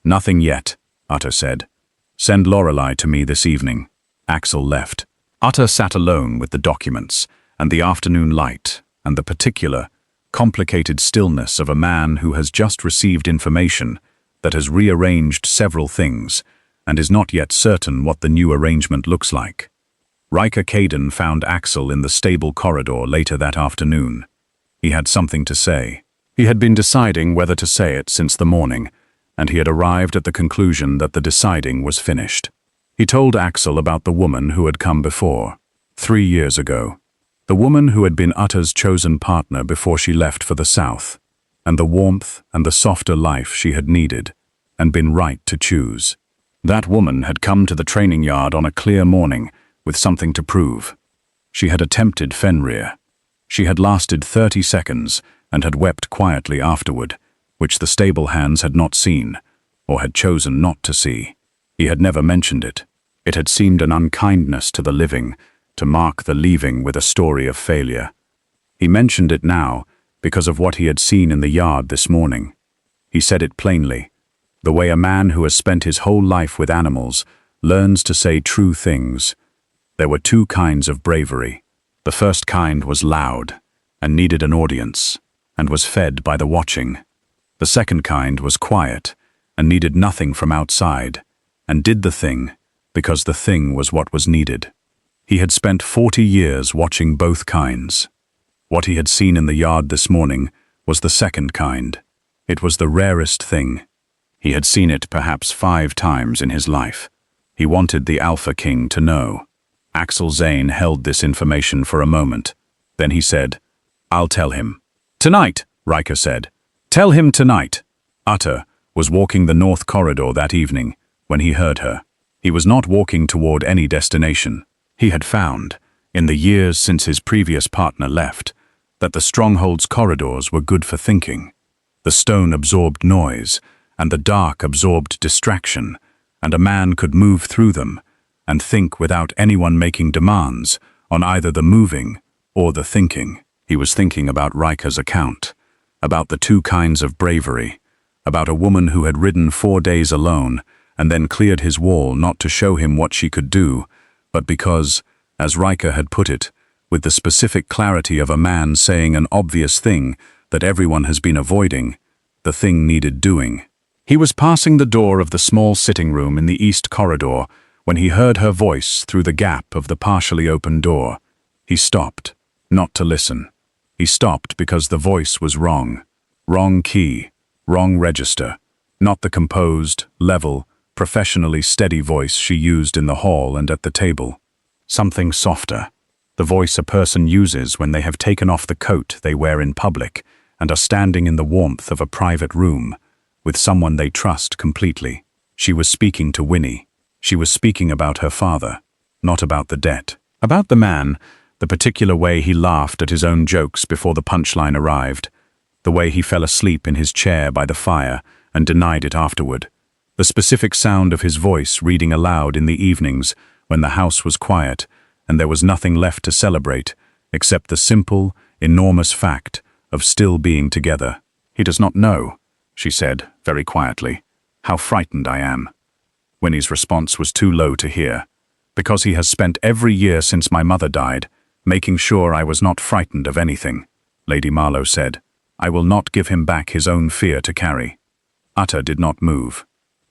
"Nothing yet," Utter said. "Send Lorelei to me this evening." Axel left. Utter sat alone with the documents, and the afternoon light, and the particular, complicated stillness of a man who has just received information that has rearranged several things, and is not yet certain what the new arrangement looks like. Riker Caden found Axel in the stable corridor later that afternoon. He had something to say. He had been deciding whether to say it since the morning, and he had arrived at the conclusion that the deciding was finished. He told Axel about the woman who had come before, 3 years ago. The woman who had been Utter's chosen partner before she left for the south, and the warmth and the softer life she had needed, and been right to choose. That woman had come to the training yard on a clear morning with something to prove. She had attempted Fenrir. She had lasted 30 seconds and had wept quietly afterward, which the stable hands had not seen, or had chosen not to see. He had never mentioned it. It had seemed an unkindness to the living to mark the leaving with a story of failure. He mentioned it now because of what he had seen in the yard this morning. He said it plainly, the way a man who has spent his whole life with animals learns to say true things. There were two kinds of bravery. The first kind was loud, and needed an audience, and was fed by the watching. The second kind was quiet, and needed nothing from outside, and did the thing, because the thing was what was needed. He had spent 40 years watching both kinds. What he had seen in the yard this morning was the second kind. It was the rarest thing. He had seen it perhaps 5 times in his life. He wanted the Alpha King to know. Axel Zane held this information for a moment. Then he said, "I'll tell him." "Tonight," Riker said. "Tell him tonight." Utter was walking the north corridor that evening when he heard her. He was not walking toward any destination. He had found, in the years since his previous partner left, that the stronghold's corridors were good for thinking. The stone absorbed noise, and the dark absorbed distraction, and a man could move through them and think without anyone making demands on either the moving or the thinking. He was thinking about Riker's account, about the two kinds of bravery, about a woman who had ridden 4 days alone and then cleared his wall not to show him what she could do, but because, as Riker had put it, with the specific clarity of a man saying an obvious thing that everyone has been avoiding, the thing needed doing. He was passing the door of the small sitting room in the east corridor when he heard her voice through the gap of the partially open door. He stopped, not to listen. He stopped because the voice was wrong. Wrong key, wrong register, not the composed, level, professionally steady voice she used in the hall and at the table. Something softer. The voice a person uses when they have taken off the coat they wear in public and are standing in the warmth of a private room with someone they trust completely. She was speaking to Winnie. She was speaking about her father, not about the debt. About the man, the particular way he laughed at his own jokes before the punchline arrived, the way he fell asleep in his chair by the fire and denied it afterward, the specific sound of his voice reading aloud in the evenings when the house was quiet and there was nothing left to celebrate except the simple, enormous fact of still being together. "He does not know," she said, very quietly, "how frightened I am." Winnie's response was too low to hear. "Because he has spent every year since my mother died, making sure I was not frightened of anything," Lady Marlow said. "I will not give him back his own fear to carry." Utter did not move.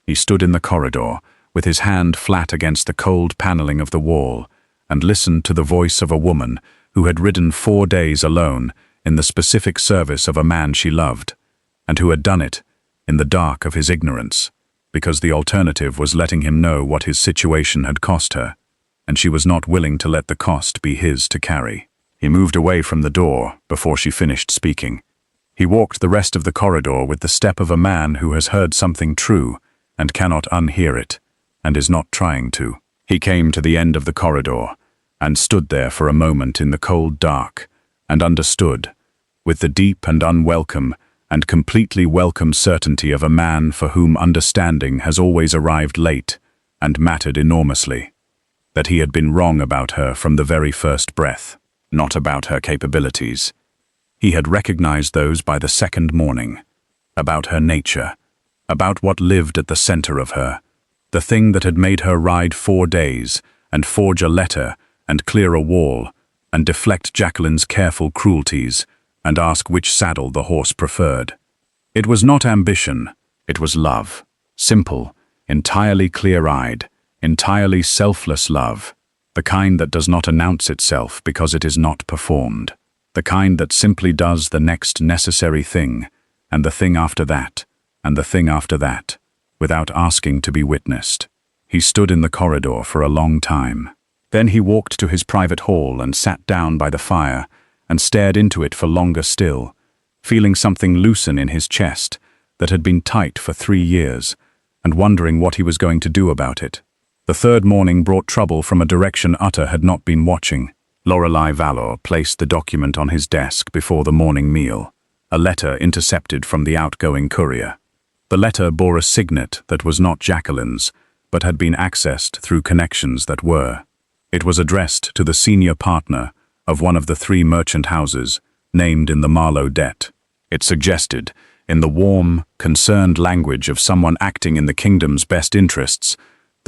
He stood in the corridor, with his hand flat against the cold paneling of the wall, and listened to the voice of a woman who had ridden 4 days alone in the specific service of a man she loved, and who had done it in the dark of his ignorance, because the alternative was letting him know what his situation had cost her, and she was not willing to let the cost be his to carry. He moved away from the door before she finished speaking. He walked the rest of the corridor with the step of a man who has heard something true and cannot unhear it, and is not trying to. He came to the end of the corridor, and stood there for a moment in the cold dark, and understood, with the deep and unwelcome and completely welcome certainty of a man for whom understanding has always arrived late and mattered enormously, that he had been wrong about her from the very first breath, not about her capabilities. He had recognized those by the second morning, about her nature, about what lived at the center of her, the thing that had made her ride 4 days and forge a letter and clear a wall and deflect Jacqueline's careful cruelties and ask which saddle the horse preferred. It was not ambition, it was love. Simple, entirely clear-eyed, entirely selfless love. The kind that does not announce itself because it is not performed. The kind that simply does the next necessary thing, and the thing after that, and the thing after that, without asking to be witnessed. He stood in the corridor for a long time. Then he walked to his private hall and sat down by the fire and stared into it for longer still, feeling something loosen in his chest that had been tight for 3 years, and wondering what he was going to do about it. The third morning brought trouble from a direction Utter had not been watching. Lorelei Valor placed the document on his desk before the morning meal, a letter intercepted from the outgoing courier. The letter bore a signet that was not Jacqueline's, but had been accessed through connections that were. It was addressed to the senior partner of one of the 3 merchant houses, named in the Marlow debt. It suggested, in the warm, concerned language of someone acting in the kingdom's best interests,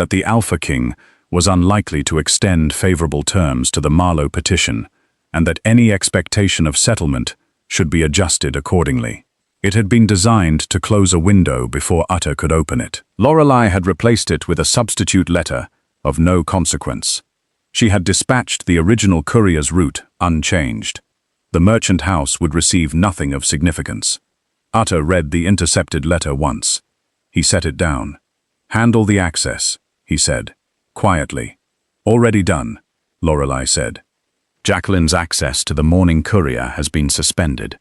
that the Alpha King was unlikely to extend favorable terms to the Marlow petition, and that any expectation of settlement should be adjusted accordingly. It had been designed to close a window before Utter could open it. Lorelei had replaced it with a substitute letter of no consequence. She had dispatched the original courier's route unchanged. The merchant house would receive nothing of significance. Utter read the intercepted letter once. He set it down. "Handle the access," he said, quietly. "Already done," Lorelei said. "Jacqueline's access to the morning courier has been suspended.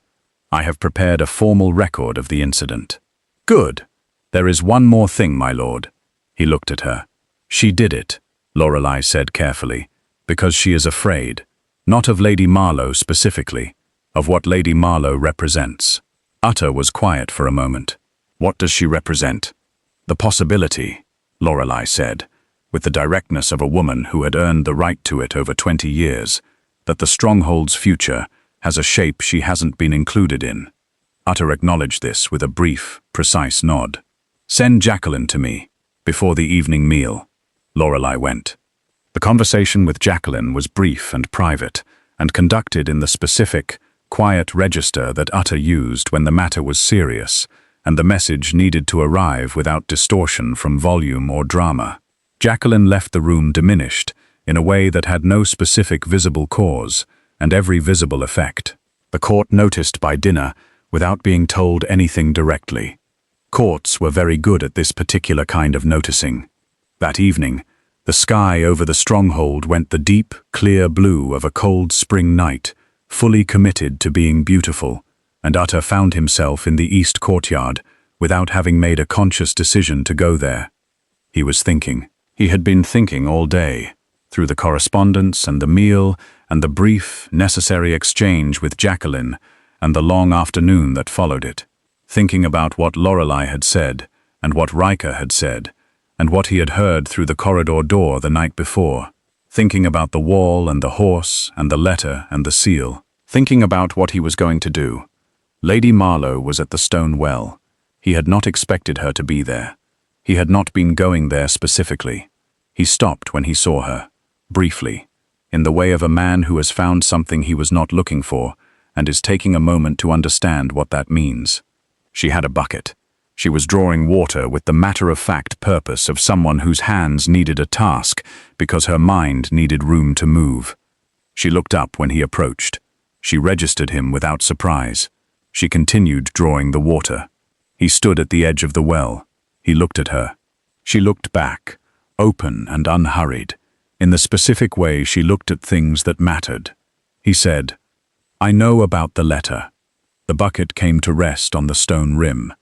I have prepared a formal record of the incident." "Good. There is one more thing, my lord." He looked at her. "She did it," Lorelei said carefully, "because she is afraid, not of Lady Marlow specifically, of what Lady Marlow represents." Utter was quiet for a moment. "What does she represent?" "The possibility," Lorelei said, with the directness of a woman who had earned the right to it over 20 years, that the stronghold's future has a shape she hasn't been included in. Utter acknowledged this with a brief, precise nod. "Send Jacqueline to me, before the evening meal." Lorelei went. The conversation with Jacqueline was brief and private, and conducted in the specific, quiet register that Utter used when the matter was serious, and the message needed to arrive without distortion from volume or drama. Jacqueline left the room diminished, in a way that had no specific visible cause, and every visible effect. The court noticed by dinner, without being told anything directly. Courts were very good at this particular kind of noticing. That evening, the sky over the stronghold went the deep, clear blue of a cold spring night, fully committed to being beautiful, and Utter found himself in the east courtyard, without having made a conscious decision to go there. He was thinking. He had been thinking all day, through the correspondence and the meal and the brief, necessary exchange with Jacqueline and the long afternoon that followed it, thinking about what Lorelei had said and what Riker had said and what he had heard through the corridor door the night before, thinking about the wall and the horse and the letter and the seal, thinking about what he was going to do. Lady Marlow was at the stone well. He had not expected her to be there. He had not been going there specifically. He stopped when he saw her, briefly, in the way of a man who has found something he was not looking for and is taking a moment to understand what that means. She had a bucket. She was drawing water with the matter-of-fact purpose of someone whose hands needed a task because her mind needed room to move. She looked up when he approached. She registered him without surprise. She continued drawing the water. He stood at the edge of the well. He looked at her. She looked back, open and unhurried, in the specific way she looked at things that mattered. He said, "I know about the letter." The bucket came to rest on the stone rim.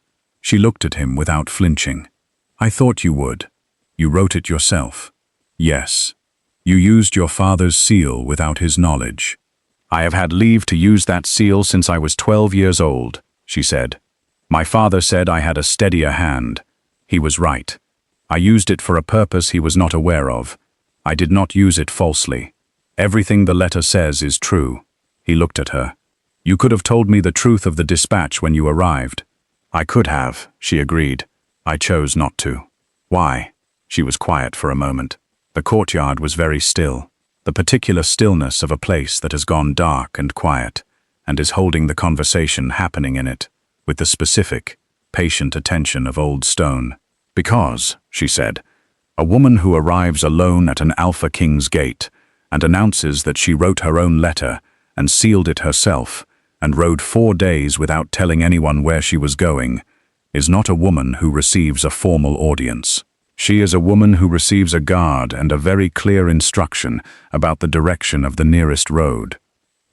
She looked at him without flinching. "I thought you would. You wrote it yourself." "Yes. You used your father's seal without his knowledge." "I have had leave to use that seal since I was 12 years old," she said. "My father said I had a steadier hand. He was right. I used it for a purpose he was not aware of. I did not use it falsely. Everything the letter says is true." He looked at her. "You could have told me the truth of the dispatch when you arrived." "I could have," she agreed. "I chose not to." "Why?" She was quiet for a moment. The courtyard was very still, the particular stillness of a place that has gone dark and quiet, and is holding the conversation happening in it, with the specific, patient attention of old stone. "Because," she said, "a woman who arrives alone at an Alpha King's gate and announces that she wrote her own letter and sealed it herself and rode 4 days without telling anyone where she was going, is not a woman who receives a formal audience. She is a woman who receives a guard and a very clear instruction about the direction of the nearest road.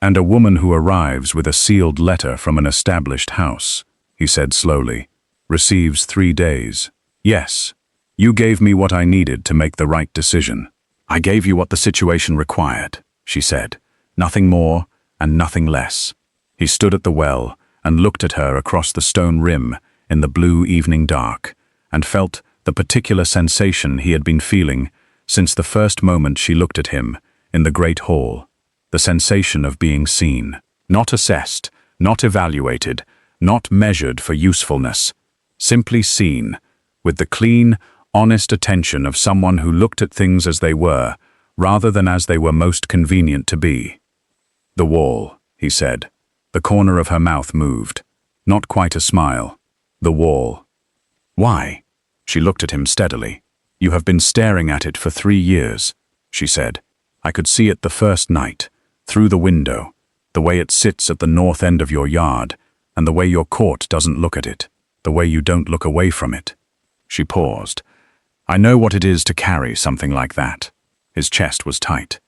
And a woman who arrives with a sealed letter from an established house," he said slowly, "receives 3 days. Yes, you gave me what I needed to make the right decision. I gave you what the situation required," she said, "nothing more and nothing less." He stood at the well and looked at her across the stone rim in the blue evening dark, and felt the particular sensation he had been feeling since the first moment she looked at him in the great hall, the sensation of being seen, not assessed, not evaluated, not measured for usefulness, simply seen, with the clean, honest attention of someone who looked at things as they were, rather than as they were most convenient to be. "The wall," he said. The corner of her mouth moved. Not quite a smile. "The wall." "Why?" She looked at him steadily. "You have been staring at it for 3 years," she said. "I could see it the first night, through the window, the way it sits at the north end of your yard, and the way your court doesn't look at it, the way you don't look away from it." She paused. "I know what it is to carry something like that." His chest was tight.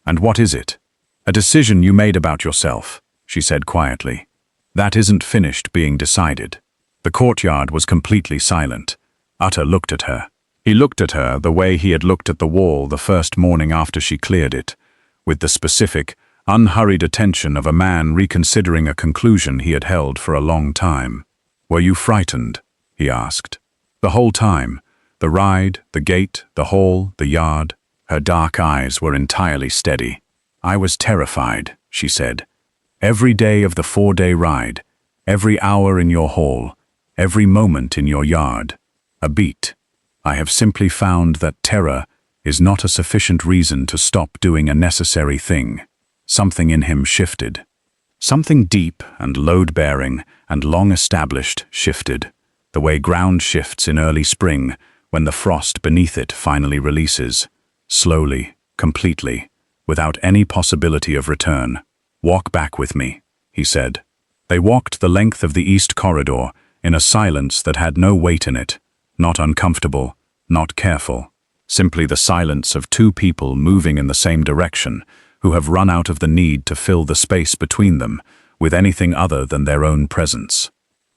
"And what is it?" "A decision you made about yourself," she said quietly. "That isn't finished being decided." The courtyard was completely silent. Utter looked at her. He looked at her the way he had looked at the wall the first morning after she cleared it, with the specific, unhurried attention of a man reconsidering a conclusion he had held for a long time. "Were you frightened?" he asked. "The whole time. The ride, the gate, the hall, the yard." Her dark eyes were entirely steady. "I was terrified," she said. "Every day of the 4-day ride, every hour in your hall, every moment in your yard. A beat. I have simply found that terror is not a sufficient reason to stop doing a necessary thing." Something in him shifted. Something deep and load-bearing and long-established shifted, the way ground shifts in early spring when the frost beneath it finally releases, slowly, completely, without any possibility of return. "Walk back with me," he said. They walked the length of the east corridor in a silence that had no weight in it, not uncomfortable, not careful, simply the silence of two people moving in the same direction, who have run out of the need to fill the space between them with anything other than their own presence.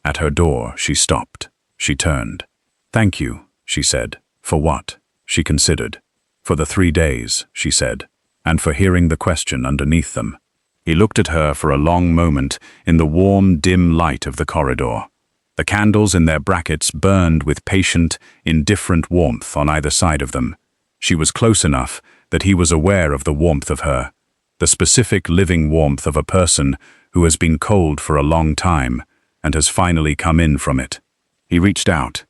At her door, she stopped. She turned. "Thank you," she said. "For what?" She considered. "For the 3 days," she said, "and for hearing the question underneath them." He looked at her for a long moment in the warm, dim light of the corridor. The candles in their brackets burned with patient, indifferent warmth on either side of them. She was close enough that he was aware of the warmth of her, the specific living warmth of a person who has been cold for a long time and has finally come in from it. He reached out.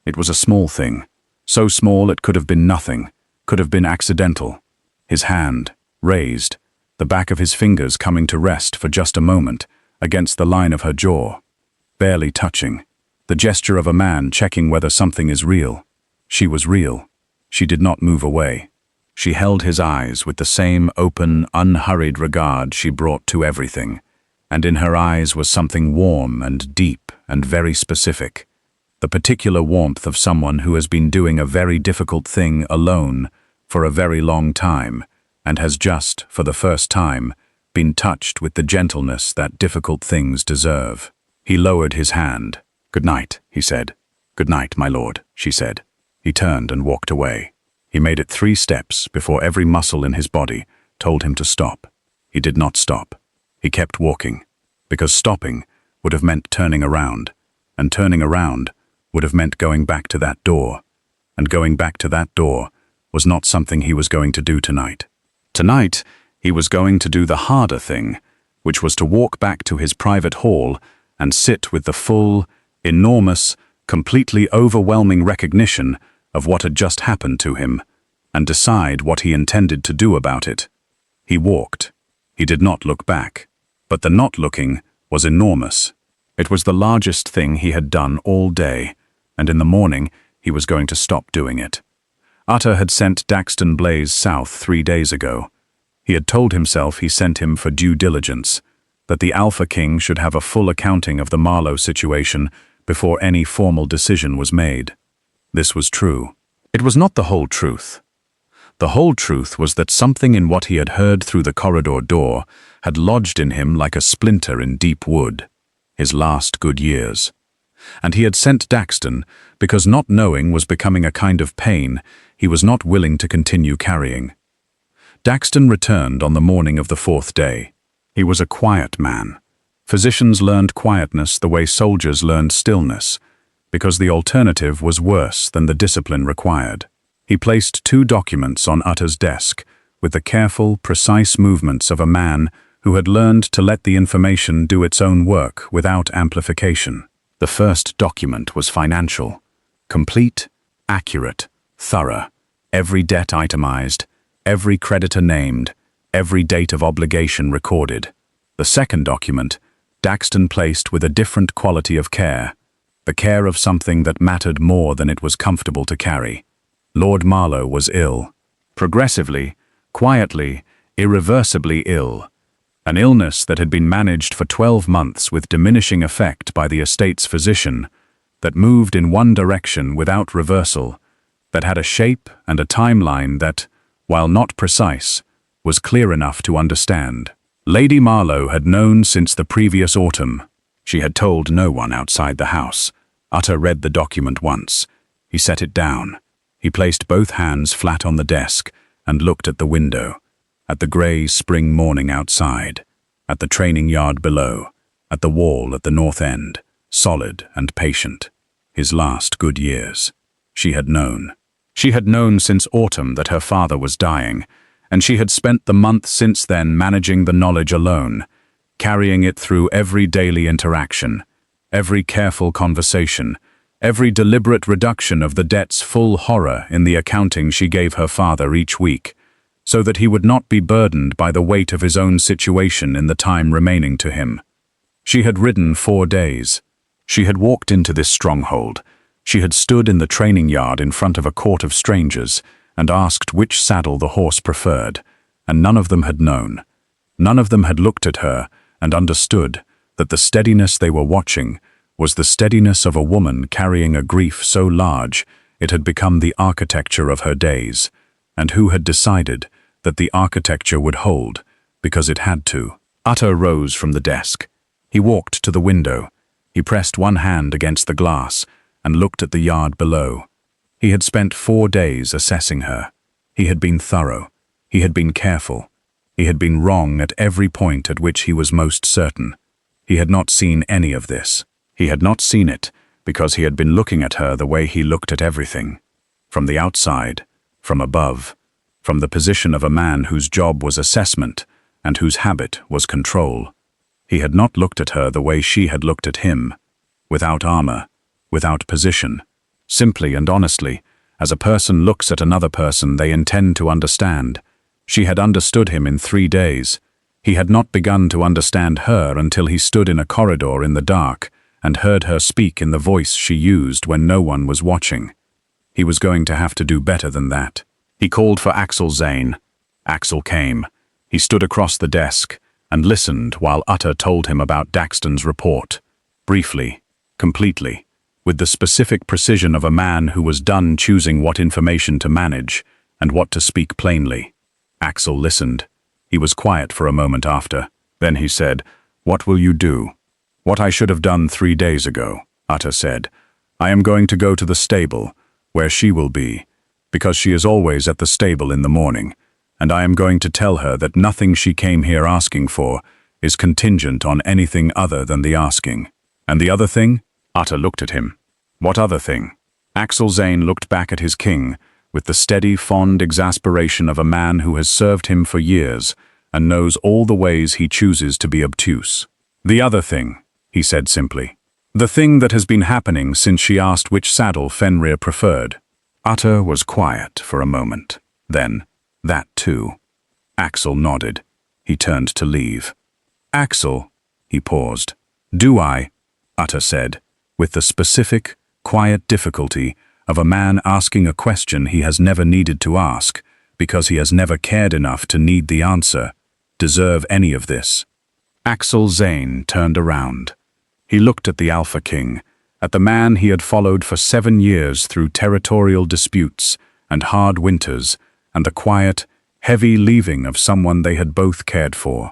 It was a small thing, so small it could have been nothing, could have been accidental. His hand, raised, the back of his fingers coming to rest for just a moment against the line of her jaw, barely touching, the gesture of a man checking whether something is real. She was real. She did not move away. She held his eyes with the same open, unhurried regard she brought to everything, and in her eyes was something warm and deep and very specific, the particular warmth of someone who has been doing a very difficult thing alone for a very long time and has just, for the first time, been touched with the gentleness that difficult things deserve. He lowered his hand. "Good night," he said. "Good night, my lord," she said. He turned and walked away. He made it 3 steps before every muscle in his body told him to stop. He did not stop. He kept walking, because stopping would have meant turning around, and turning around would have meant going back to that door, and going back to that door was not something he was going to do tonight. Tonight, he was going to do the harder thing, which was to walk back to his private hall and sit with the full, enormous, completely overwhelming recognition of what had just happened to him, and decide what he intended to do about it. He walked. He did not look back. But the not looking was enormous. It was the largest thing he had done all day, and in the morning he was going to stop doing it. Utter had sent Daxton Blaze south 3 days ago. He had told himself he sent him for due diligence, that the Alpha King should have a full accounting of the Marlow situation before any formal decision was made. This was true. It was not the whole truth. The whole truth was that something in what he had heard through the corridor door had lodged in him like a splinter in deep wood, his last good years. And he had sent Daxton because not knowing was becoming a kind of pain he was not willing to continue carrying. Daxton returned on the morning of the 4th day. He was a quiet man. Physicians learned quietness the way soldiers learned stillness, because the alternative was worse than the discipline required. He placed 2 documents on Utter's desk, with the careful, precise movements of a man who had learned to let the information do its own work without amplification. The first document was financial, complete, Accurate, thorough, every debt itemized, every creditor named, every date of obligation recorded. The second document, Daxton placed with a different quality of care, the care of something that mattered more than it was comfortable to carry. Lord Marlow was ill. Progressively, quietly, irreversibly ill. An illness that had been managed for 12 months with diminishing effect by the estate's physician, that moved in one direction without reversal, that had a shape and a timeline that, while not precise, was clear enough to understand. Lady Marlow had known since the previous autumn. She had told no one outside the house. Utter read the document once. He set it down. He placed both hands flat on the desk and looked at the window, at the grey spring morning outside, at the training yard below, at the wall at the north end, solid and patient. His last good years. She had known. She had known since autumn that her father was dying, and she had spent the month since then managing the knowledge alone, carrying it through every daily interaction, every careful conversation, every deliberate reduction of the debt's full horror in the accounting she gave her father each week, so that he would not be burdened by the weight of his own situation in the time remaining to him. She had ridden 4 days. She had walked into this stronghold. She had stood in the training yard in front of a court of strangers and asked which saddle the horse preferred, and none of them had known. None of them had looked at her and understood that the steadiness they were watching was the steadiness of a woman carrying a grief so large it had become the architecture of her days, and who had decided that the architecture would hold because it had to. Utter rose from the desk. He walked to the window. He pressed one hand against the glass and looked at the yard below. He had spent 4 days assessing her. He had been thorough. He had been careful. He had been wrong at every point at which he was most certain. He had not seen any of this. He had not seen it because he had been looking at her the way he looked at everything. From the outside, from above, from the position of a man whose job was assessment and whose habit was control. He had not looked at her the way she had looked at him, without armor, without position, simply and honestly, as a person looks at another person they intend to understand. She had understood him in 3 days. He had not begun to understand her until he stood in a corridor in the dark and heard her speak in the voice she used when no one was watching. He was going to have to do better than that. He called for Axel Zane. Axel came. He stood across the desk and listened while Utter told him about Daxton's report. Briefly, completely, with the specific precision of a man who was done choosing what information to manage and what to speak plainly. Axel listened. He was quiet for a moment after. Then he said, "What will you do?" "What I should have done 3 days ago," Utter said. "I am going to go to the stable, where she will be, because she is always at the stable in the morning, and I am going to tell her that nothing she came here asking for is contingent on anything other than the asking." "And the other thing?" Utter looked at him. "What other thing?" Axel Zane looked back at his king with the steady, fond exasperation of a man who has served him for years and knows all the ways he chooses to be obtuse. "The other thing," he said simply. "The thing that has been happening since she asked which saddle Fenrir preferred." Utter was quiet for a moment. Then, "That too." Axel nodded. He turned to leave. "Axel," he paused. "Do I?" Utter said, with the specific, quiet difficulty of a man asking a question he has never needed to ask because he has never cared enough to need the answer, deserve any of this. Axel Zane turned around. He looked at the Alpha King, at the man he had followed for 7 years through territorial disputes and hard winters and the quiet, heavy leaving of someone they had both cared for.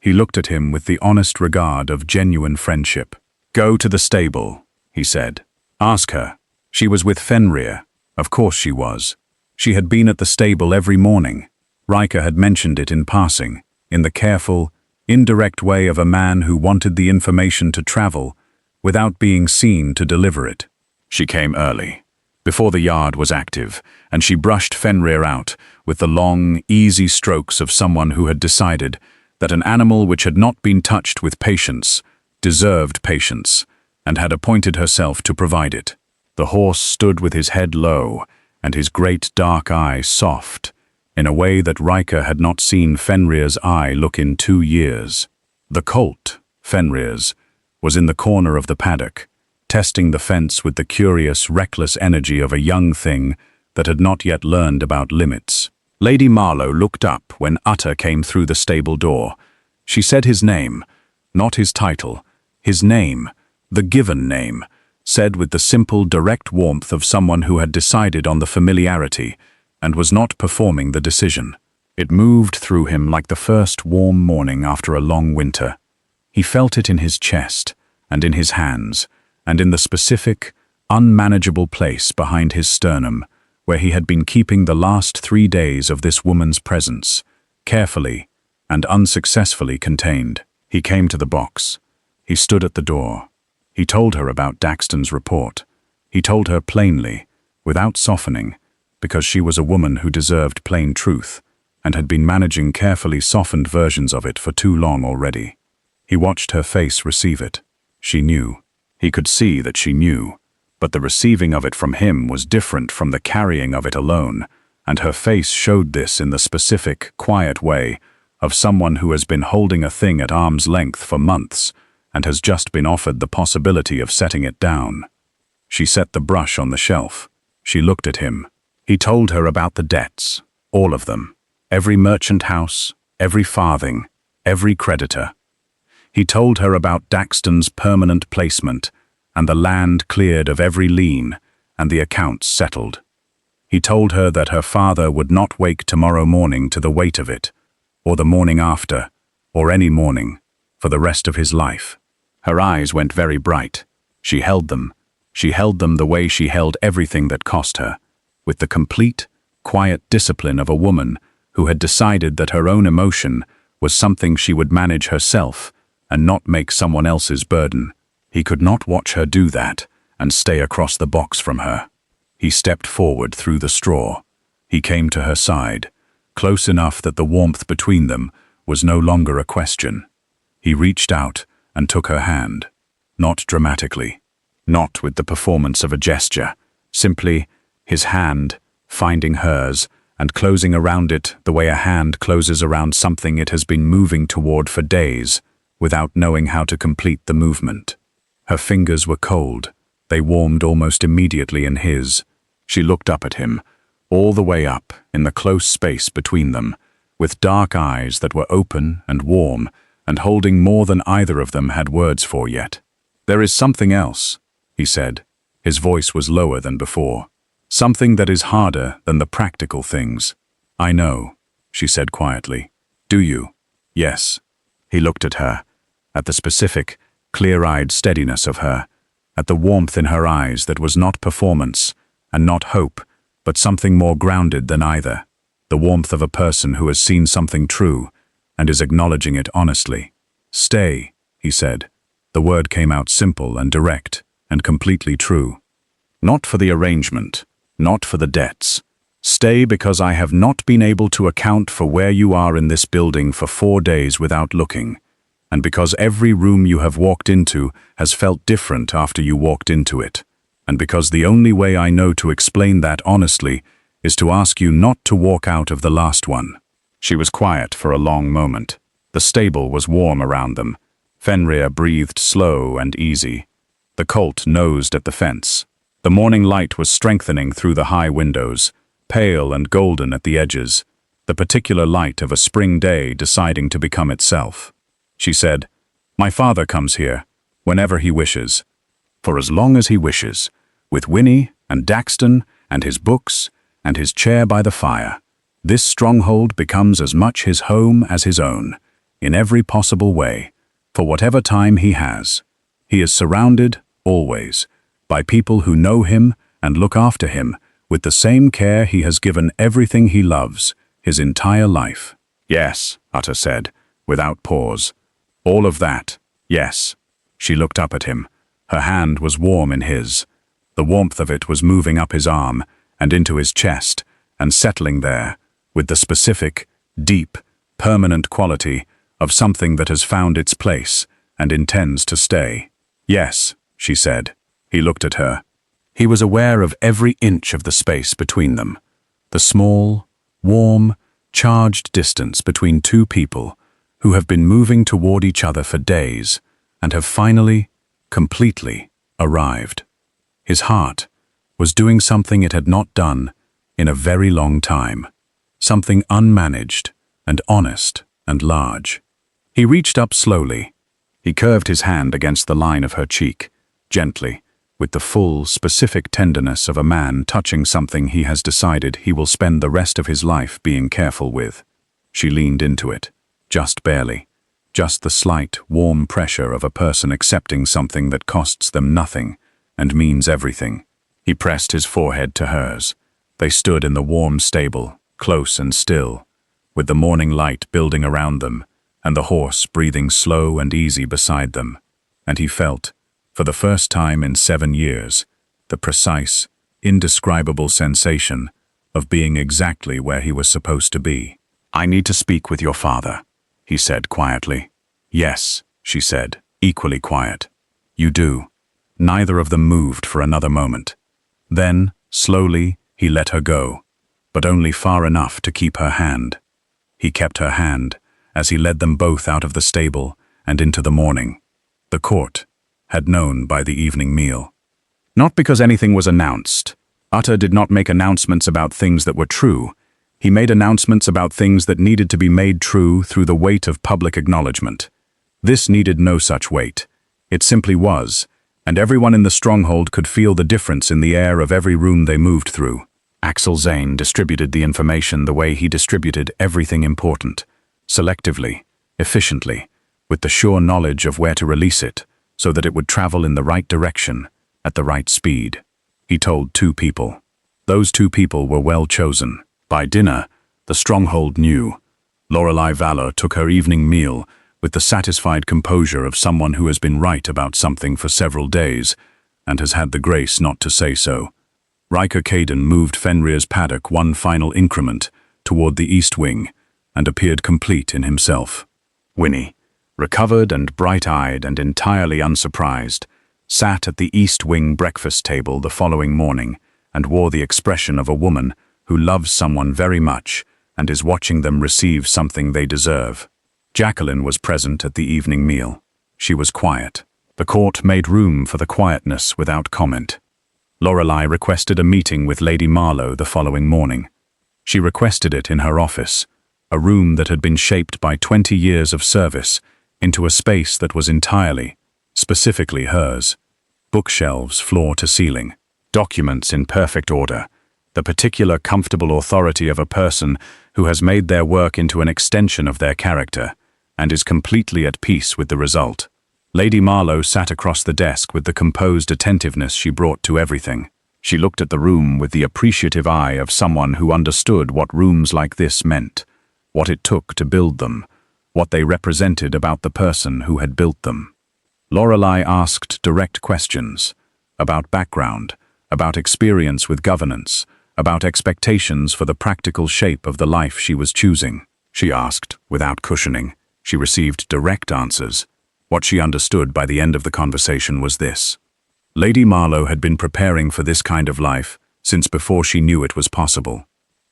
He looked at him with the honest regard of genuine friendship. "Go to the stable," he said. "Ask her. She was with Fenrir. Of course she was. She had been at the stable every morning. Riker had mentioned it in passing, in the careful, indirect way of a man who wanted the information to travel without being seen to deliver it. She came early, before the yard was active, and she brushed Fenrir out with the long, easy strokes of someone who had decided that an animal which had not been touched with patience deserved patience, and had appointed herself to provide it. The horse stood with his head low and his great dark eye soft, in a way that Riker had not seen Fenrir's eye look in 2 years. The colt, Fenrir's, was in the corner of the paddock, testing the fence with the curious, reckless energy of a young thing that had not yet learned about limits. Lady Marlow looked up when Utter came through the stable door. She said his name, not his title, his name, the given name, said with the simple, direct warmth of someone who had decided on the familiarity and was not performing the decision. It moved through him like the first warm morning after a long winter. He felt it in his chest and in his hands and in the specific, unmanageable place behind his sternum where he had been keeping the last 3 days of this woman's presence, carefully and unsuccessfully contained. He came to the box. He stood at the door. He told her about Daxton's report. He told her plainly, without softening, because she was a woman who deserved plain truth and had been managing carefully softened versions of it for too long already. He watched her face receive it. She knew. He could see that she knew, but the receiving of it from him was different from the carrying of it alone, and her face showed this in the specific, quiet way of someone who has been holding a thing at arm's length for months and has just been offered the possibility of setting it down. She set the brush on the shelf. She looked at him. He told her about the debts, all of them, every merchant house, every farthing, every creditor. He told her about Daxton's permanent placement and the land cleared of every lien and the accounts settled. He told her that her father would not wake tomorrow morning to the weight of it, or the morning after, or any morning, for the rest of his life. Her eyes went very bright. She held them. She held them the way she held everything that cost her, with the complete, quiet discipline of a woman who had decided that her own emotion was something she would manage herself and not make someone else's burden. He could not watch her do that and stay across the box from her. He stepped forward through the straw. He came to her side, close enough that the warmth between them was no longer a question. He reached out and took her hand, not dramatically, not with the performance of a gesture, simply his hand finding hers and closing around it the way a hand closes around something it has been moving toward for days without knowing how to complete the movement. Her fingers were cold. They warmed almost immediately in his. She looked up at him, all the way up in the close space between them, with dark eyes that were open and warm and holding more than either of them had words for yet. "There is something else," he said. His voice was lower than before. "Something that is harder than the practical things." "I know," she said quietly. "Do you?" "Yes." He looked at her, at the specific, clear-eyed steadiness of her, at the warmth in her eyes that was not performance and not hope, but something more grounded than either, the warmth of a person who has seen something true and is acknowledging it honestly. "Stay," he said. The word came out simple and direct and completely true. "Not for the arrangement, not for the debts. Stay because I have not been able to account for where you are in this building for 4 days without looking, and because every room you have walked into has felt different after you walked into it, and because the only way I know to explain that honestly is to ask you not to walk out of the last one." She was quiet for a long moment. The stable was warm around them. Fenrir breathed slow and easy. The colt nosed at the fence. The morning light was strengthening through the high windows, pale and golden at the edges, the particular light of a spring day deciding to become itself. She said, "My father comes here, whenever he wishes, for as long as he wishes, with Winnie and Daxton and his books and his chair by the fire. This stronghold becomes as much his home as his own, in every possible way, for whatever time he has. He is surrounded, always, by people who know him and look after him with the same care he has given everything he loves, his entire life." "Yes," Utter said, without pause. "All of that, yes." She looked up at him. Her hand was warm in his. The warmth of it was moving up his arm and into his chest and settling there, with the specific, deep, permanent quality of something that has found its place and intends to stay. "Yes," she said. He looked at her. He was aware of every inch of the space between them, the small, warm, charged distance between two people who have been moving toward each other for days and have finally, completely, arrived. His heart was doing something it had not done in a very long time, something unmanaged and honest and large. He reached up slowly. He curved his hand against the line of her cheek, gently, with the full, specific tenderness of a man touching something he has decided he will spend the rest of his life being careful with. She leaned into it, just barely, just the slight, warm pressure of a person accepting something that costs them nothing and means everything. He pressed his forehead to hers. They stood in the warm stable, close and still, with the morning light building around them and the horse breathing slow and easy beside them, and he felt, for the first time in 7 years, the precise, indescribable sensation of being exactly where he was supposed to be. "I need to speak with your father," he said quietly. "Yes," she said, equally quiet. "You do." Neither of them moved for another moment. Then, slowly, he let her go, but only far enough to keep her hand. He kept her hand as he led them both out of the stable and into the morning. The court had known by the evening meal. Not because anything was announced. Utter did not make announcements about things that were true. He made announcements about things that needed to be made true through the weight of public acknowledgement. This needed no such weight. It simply was, and everyone in the stronghold could feel the difference in the air of every room they moved through. Axel Zane distributed the information the way he distributed everything important, selectively, efficiently, with the sure knowledge of where to release it, so that it would travel in the right direction, at the right speed. He told 2 people. Those 2 people were well chosen. By dinner, the stronghold knew. Lorelei Valor took her evening meal with the satisfied composure of someone who has been right about something for several days and has had the grace not to say so. Riker Caden moved Fenrir's paddock one final increment toward the east wing and appeared complete in himself. Winnie, recovered and bright-eyed and entirely unsurprised, sat at the east wing breakfast table the following morning and wore the expression of a woman who loves someone very much and is watching them receive something they deserve. Jacqueline was present at the evening meal. She was quiet. The court made room for the quietness without comment. Lorelei requested a meeting with Lady Marlow the following morning. She requested it in her office, a room that had been shaped by 20 years of service into a space that was entirely, specifically hers. Bookshelves floor to ceiling, documents in perfect order, the particular comfortable authority of a person who has made their work into an extension of their character and is completely at peace with the result. Lady Marlow sat across the desk with the composed attentiveness she brought to everything. She looked at the room with the appreciative eye of someone who understood what rooms like this meant, what it took to build them, what they represented about the person who had built them. Lorelei asked direct questions about background, about experience with governance, about expectations for the practical shape of the life she was choosing. She asked, without cushioning. She received direct answers. What she understood by the end of the conversation was this. Lady Marlow had been preparing for this kind of life since before she knew it was possible.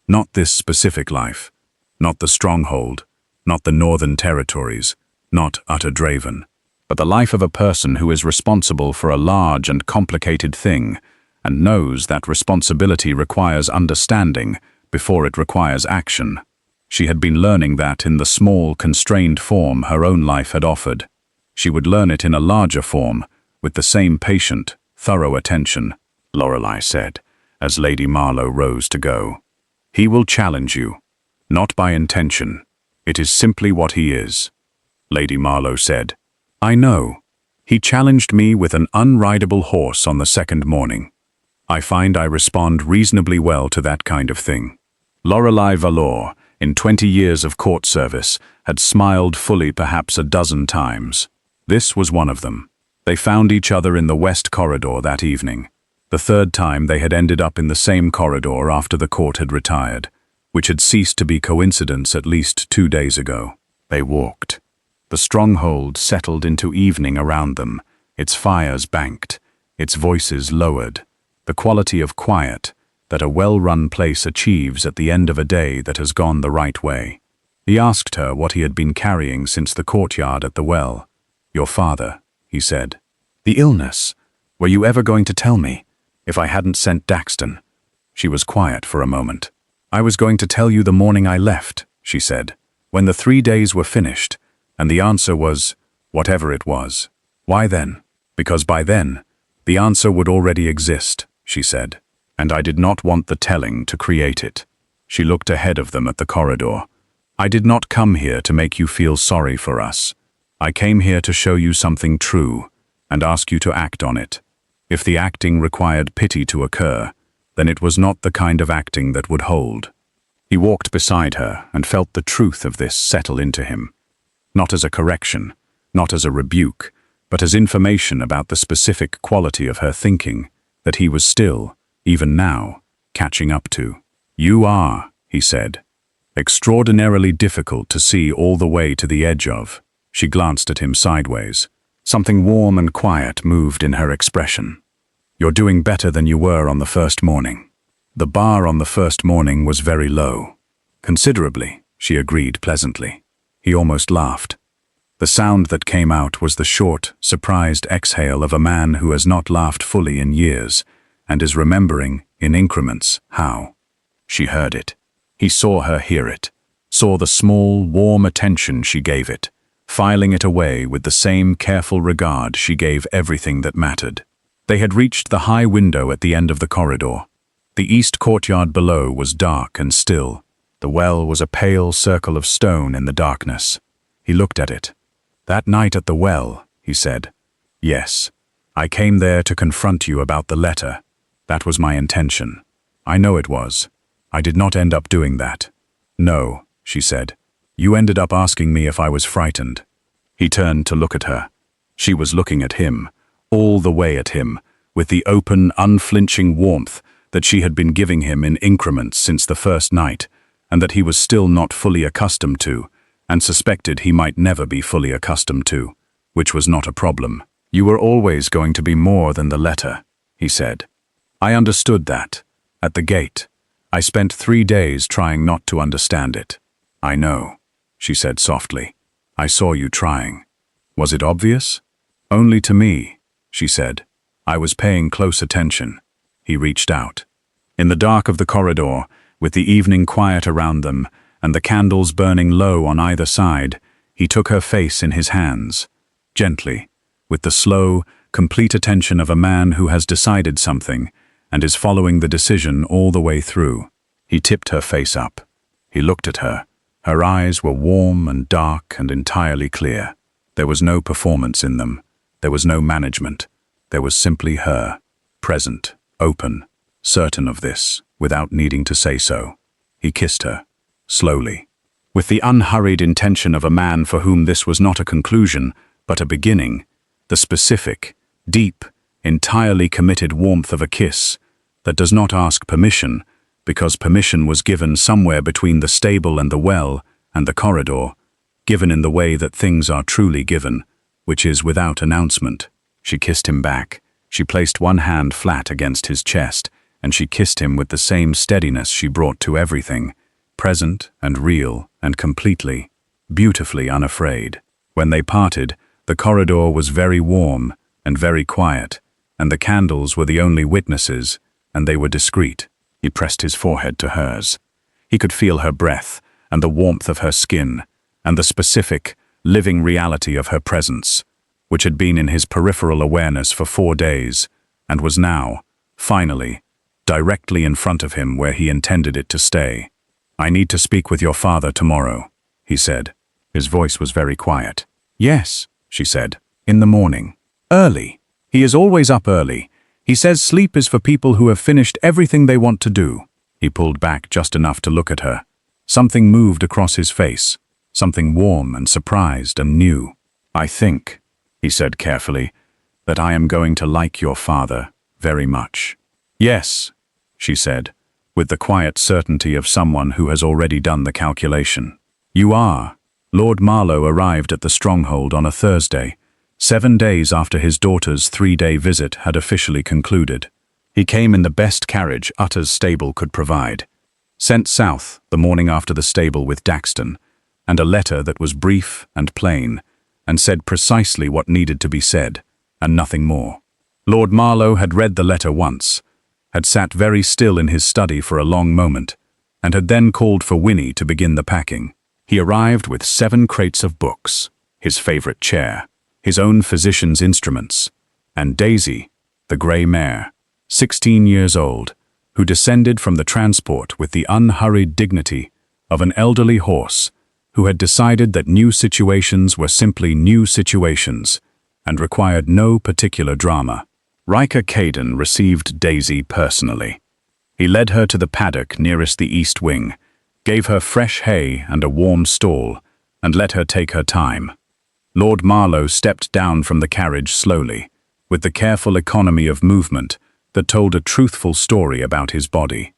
Not this specific life, not the stronghold, not the Northern Territories, not utter Draven, but the life of a person who is responsible for a large and complicated thing and knows that responsibility requires understanding before it requires action. She had been learning that in the small, constrained form her own life had offered. She would learn it in a larger form, with the same patient, thorough attention, Lorelei said, as Lady Marlow rose to go. He will challenge you, not by intention. It is simply what he is. Lady Marlow said, I know. He challenged me with an unrideable horse on the second morning. I find I respond reasonably well to that kind of thing. Lorelei Valor, in 20 years of court service, had smiled fully perhaps a dozen times. This was one of them. They found each other in the West Corridor that evening. The third time they had ended up in the same corridor after the court had retired, which had ceased to be coincidence at least 2 days ago. They walked. The stronghold settled into evening around them, its fires banked, its voices lowered. the quality of quiet that a well-run place achieves at the end of a day that has gone the right way. He asked her what he had been carrying since the courtyard at the well. "Your father," he said. "The illness. Were you ever going to tell me? If I hadn't sent Daxton." She was quiet for a moment. "I was going to tell you the morning I left," she said, "when the 3 days were finished, and the answer was, whatever it was." "Why then?" "Because by then, the answer would already exist," she said, "and I did not want the telling to create it." She looked ahead of them at the corridor. "I did not come here to make you feel sorry for us. I came here to show you something true, and ask you to act on it. If the acting required pity to occur, then it was not the kind of acting that would hold." He walked beside her and felt the truth of this settle into him. Not as a correction, not as a rebuke, but as information about the specific quality of her thinking that he was still, even now, catching up to. "You are," he said, "extraordinarily difficult to see all the way to the edge of." She glanced at him sideways. Something warm and quiet moved in her expression. "You're doing better than you were on the first morning." The bar on the first morning was very low. "Considerably," she agreed pleasantly. He almost laughed. The sound that came out was the short, surprised exhale of a man who has not laughed fully in years, and is remembering, in increments, how. She heard it. He saw her hear it, saw the small, warm attention she gave it, filing it away with the same careful regard she gave everything that mattered. They had reached the high window at the end of the corridor. The east courtyard below was dark and still. The well was a pale circle of stone in the darkness. He looked at it. "That night at the well," he said. "Yes, I came there to confront you about the letter. That was my intention. I know it was. I did not end up doing that." "No," she said. "You ended up asking me if I was frightened." He turned to look at her. She was looking at him, all the way at him, with the open, unflinching warmth that she had been giving him in increments since the first night, and that he was still not fully accustomed to, and suspected he might never be fully accustomed to, which was not a problem. "You were always going to be more than the letter," he said. "I understood that. At the gate. I spent 3 days trying not to understand it." "I know," she said softly. "I saw you trying. Was it obvious?" "Only to me," she said. "I was paying close attention." He reached out. In the dark of the corridor, with the evening quiet around them, and the candles burning low on either side, he took her face in his hands, gently, with the slow, complete attention of a man who has decided something and is following the decision all the way through. He tipped her face up. He looked at her. Her eyes were warm and dark and entirely clear. There was no performance in them. There was no management. There was simply her, present, open, certain of this, without needing to say so. He kissed her, slowly, with the unhurried intention of a man for whom this was not a conclusion, but a beginning, the specific, deep, entirely committed warmth of a kiss that does not ask permission, because permission was given somewhere between the stable and the well and the corridor, given in the way that things are truly given, which is without announcement. She kissed him back. She placed one hand flat against his chest, and she kissed him with the same steadiness she brought to everything, present and real and completely, beautifully unafraid. When they parted, the corridor was very warm and very quiet, and the candles were the only witnesses, and they were discreet. He pressed his forehead to hers. He could feel her breath and the warmth of her skin, and the specific, living reality of her presence, which had been in his peripheral awareness for 4 days, and was now, finally, directly in front of him where he intended it to stay. "I need to speak with your father tomorrow," he said. His voice was very quiet. "Yes," she said, "in the morning. Early. He is always up early. He says sleep is for people who have finished everything they want to do." He pulled back just enough to look at her. Something moved across his face, something warm and surprised and new. "I think," he said carefully, "that I am going to like your father very much." "Yes," she said, with the quiet certainty of someone who has already done the calculation. "You are." Lord Marlow arrived at the stronghold on a Thursday, 7 days after his daughter's 3-day visit had officially concluded. He came in the best carriage Utter's stable could provide. Sent south the morning after the stable with Daxton, and a letter that was brief and plain, and said precisely what needed to be said, and nothing more. Lord Marlow had read the letter once, had sat very still in his study for a long moment, and had then called for Winnie to begin the packing. He arrived with 7 crates of books, his favorite chair, his own physician's instruments, and Daisy, the grey mare, 16 years old, who descended from the transport with the unhurried dignity of an elderly horse who had decided that new situations were simply new situations and required no particular drama. Riker Caden received Daisy personally. He led her to the paddock nearest the east wing, gave her fresh hay and a warm stall, and let her take her time. Lord Marlow stepped down from the carriage slowly, with the careful economy of movement that told a truthful story about his body.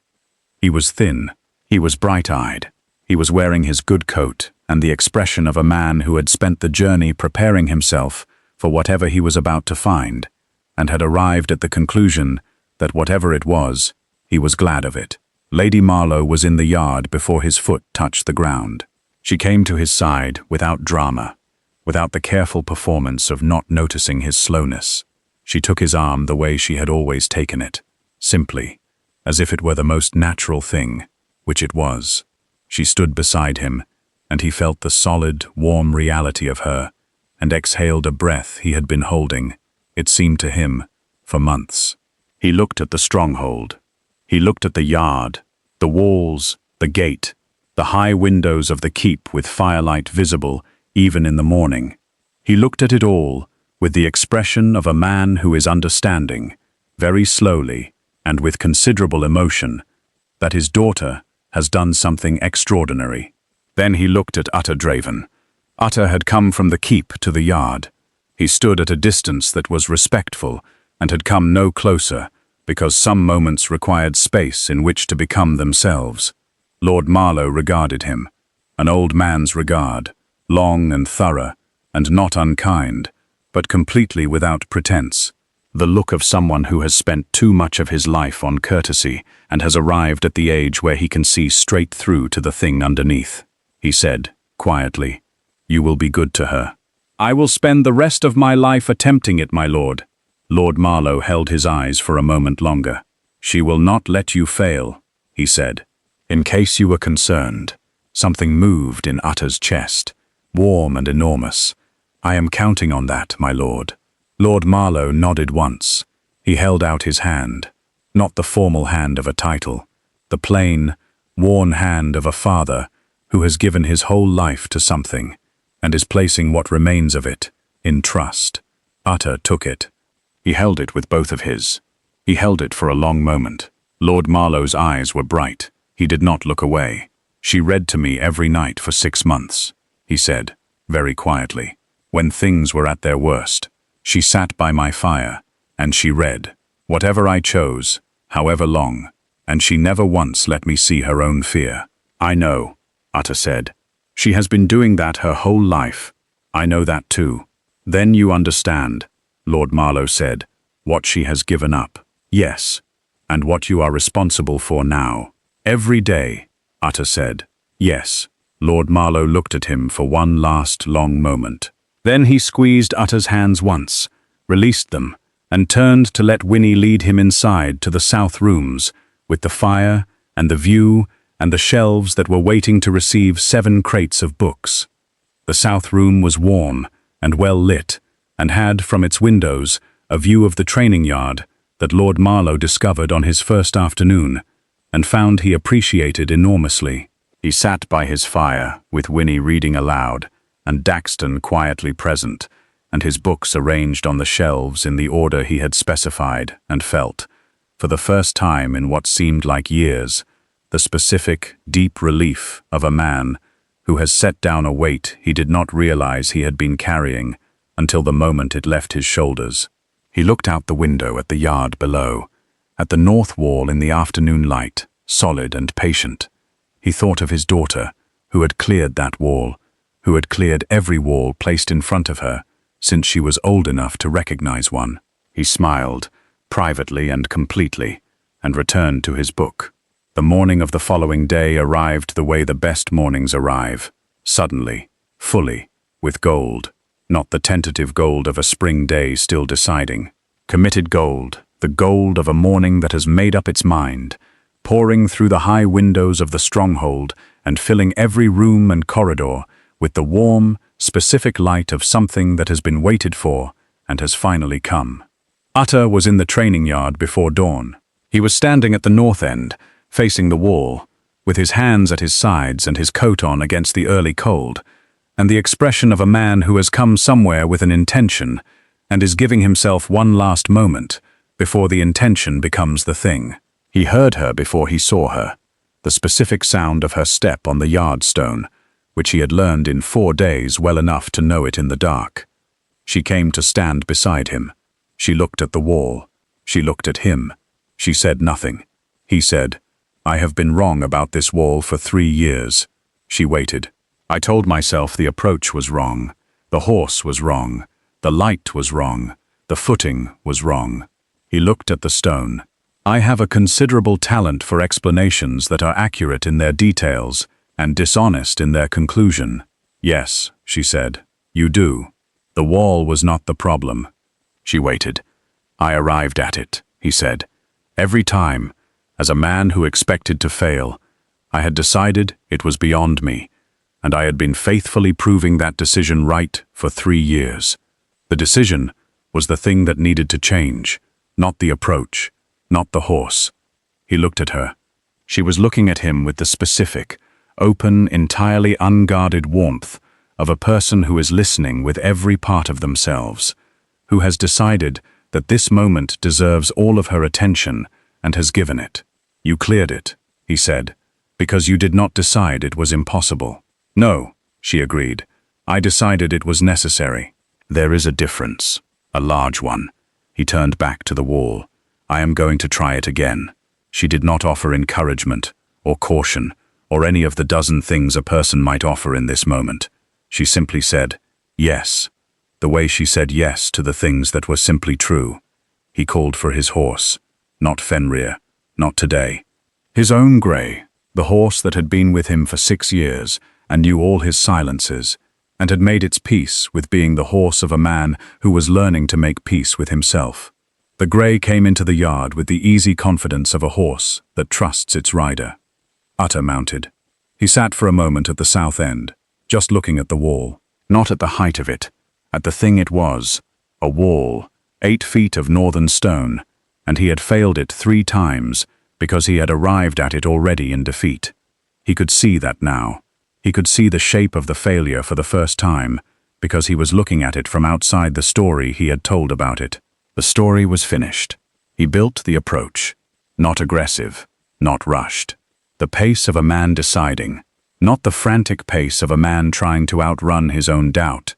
He was thin, he was bright-eyed, he was wearing his good coat and the expression of a man who had spent the journey preparing himself for whatever he was about to find, and had arrived at the conclusion that whatever it was, he was glad of it. Lady Marlow was in the yard before his foot touched the ground. She came to his side without drama, without the careful performance of not noticing his slowness. She took his arm the way she had always taken it, simply, as if it were the most natural thing, which it was. She stood beside him, and he felt the solid, warm reality of her, and exhaled a breath he had been holding, it seemed to him, for months. He looked at the stronghold. He looked at the yard, the walls, the gate, the high windows of the keep with firelight visible even in the morning. He looked at it all with the expression of a man who is understanding, very slowly and with considerable emotion, that his daughter has done something extraordinary. Then he looked at Draven. Utter had come from the keep to the yard. He stood at a distance that was respectful and had come no closer, because some moments required space in which to become themselves. Lord Marlow regarded him, an old man's regard, long and thorough, and not unkind, but completely without pretense. The look of someone who has spent too much of his life on courtesy and has arrived at the age where he can see straight through to the thing underneath. He said, quietly, "You will be good to her." "I will spend the rest of my life attempting it, my lord." Lord Marlow held his eyes for a moment longer. "She will not let you fail," he said. In case you were concerned, something moved in Utter's chest, warm and enormous. "I am counting on that, my lord." Lord Marlow nodded once. He held out his hand, not the formal hand of a title, the plain, worn hand of a father who has given his whole life to something, and is placing what remains of it in trust. Utter took it. He held it with both of his. He held it for a long moment. Lord Marlow's eyes were bright. He did not look away. "She read to me every night for 6 months," he said, very quietly. "When things were at their worst, she sat by my fire, and she read, whatever I chose, however long, and she never once let me see her own fear." "I know," Utter said. "She has been doing that her whole life. I know that too." "Then you understand," Lord Marlow said, "what she has given up." "Yes, and what you are responsible for now." "Every day," Utter said. "Yes." Lord Marlow looked at him for one last long moment. Then he squeezed Utter's hands once, released them, and turned to let Winnie lead him inside to the south rooms, with the fire and the view and the shelves that were waiting to receive 7 crates of books. The south room was warm and well lit, and had, from its windows, a view of the training yard that Lord Marlow discovered on his first afternoon, and found he appreciated enormously. He sat by his fire, with Winnie reading aloud, and Daxton quietly present, and his books arranged on the shelves in the order he had specified, and felt, for the first time in what seemed like years, the specific, deep relief of a man who has set down a weight he did not realize he had been carrying until the moment it left his shoulders. He looked out the window at the yard below, at the north wall in the afternoon light, solid and patient. He thought of his daughter, who had cleared that wall, who had cleared every wall placed in front of her since she was old enough to recognize one. He smiled, privately and completely, and returned to his book. The morning of the following day arrived the way the best mornings arrive, suddenly, fully, with gold, not the tentative gold of a spring day still deciding. Committed gold, the gold of a morning that has made up its mind, pouring through the high windows of the stronghold and filling every room and corridor with the warm, specific light of something that has been waited for and has finally come. Utter was in the training yard before dawn. He was standing at the north end, facing the wall, with his hands at his sides and his coat on against the early cold, and the expression of a man who has come somewhere with an intention and is giving himself one last moment before the intention becomes the thing. He heard her before he saw her, the specific sound of her step on the yard stone, which he had learned in 4 days well enough to know it in the dark. She came to stand beside him. She looked at the wall. She looked at him. She said nothing. He said, "I have been wrong about this wall for 3 years." She waited. I told myself the approach was wrong. The horse was wrong. The light was wrong. The footing was wrong. He looked at the stone. I have a considerable talent for explanations that are accurate in their details and dishonest in their conclusion. Yes, she said, you do. The wall was not the problem. She waited. I arrived at it, he said. Every time, as a man who expected to fail, I had decided it was beyond me, and I had been faithfully proving that decision right for 3 years. The decision was the thing that needed to change, not the approach, not the horse. He looked at her. She was looking at him with the specific, open, entirely unguarded warmth of a person who is listening with every part of themselves, who has decided that this moment deserves all of her attention and has given it. You cleared it, he said, because you did not decide it was impossible. No, she agreed. I decided it was necessary. There is a difference, a large one. He turned back to the wall. I am going to try it again. She did not offer encouragement or caution or any of the dozen things a person might offer in this moment. She simply said, yes, the way she said yes to the things that were simply true. He called for his horse, not Fenrir, not today. His own grey, the horse that had been with him for 6 years and knew all his silences, and had made its peace with being the horse of a man who was learning to make peace with himself. The grey came into the yard with the easy confidence of a horse that trusts its rider. Utter mounted. He sat for a moment at the south end, just looking at the wall, not at the height of it, at the thing it was, a wall, 8 feet of northern stone, and he had failed it 3 times because he had arrived at it already in defeat. He could see that now. He could see the shape of the failure for the first time because he was looking at it from outside the story he had told about it. The story was finished. He built the approach, not aggressive, not rushed. The pace of a man deciding, not the frantic pace of a man trying to outrun his own doubt,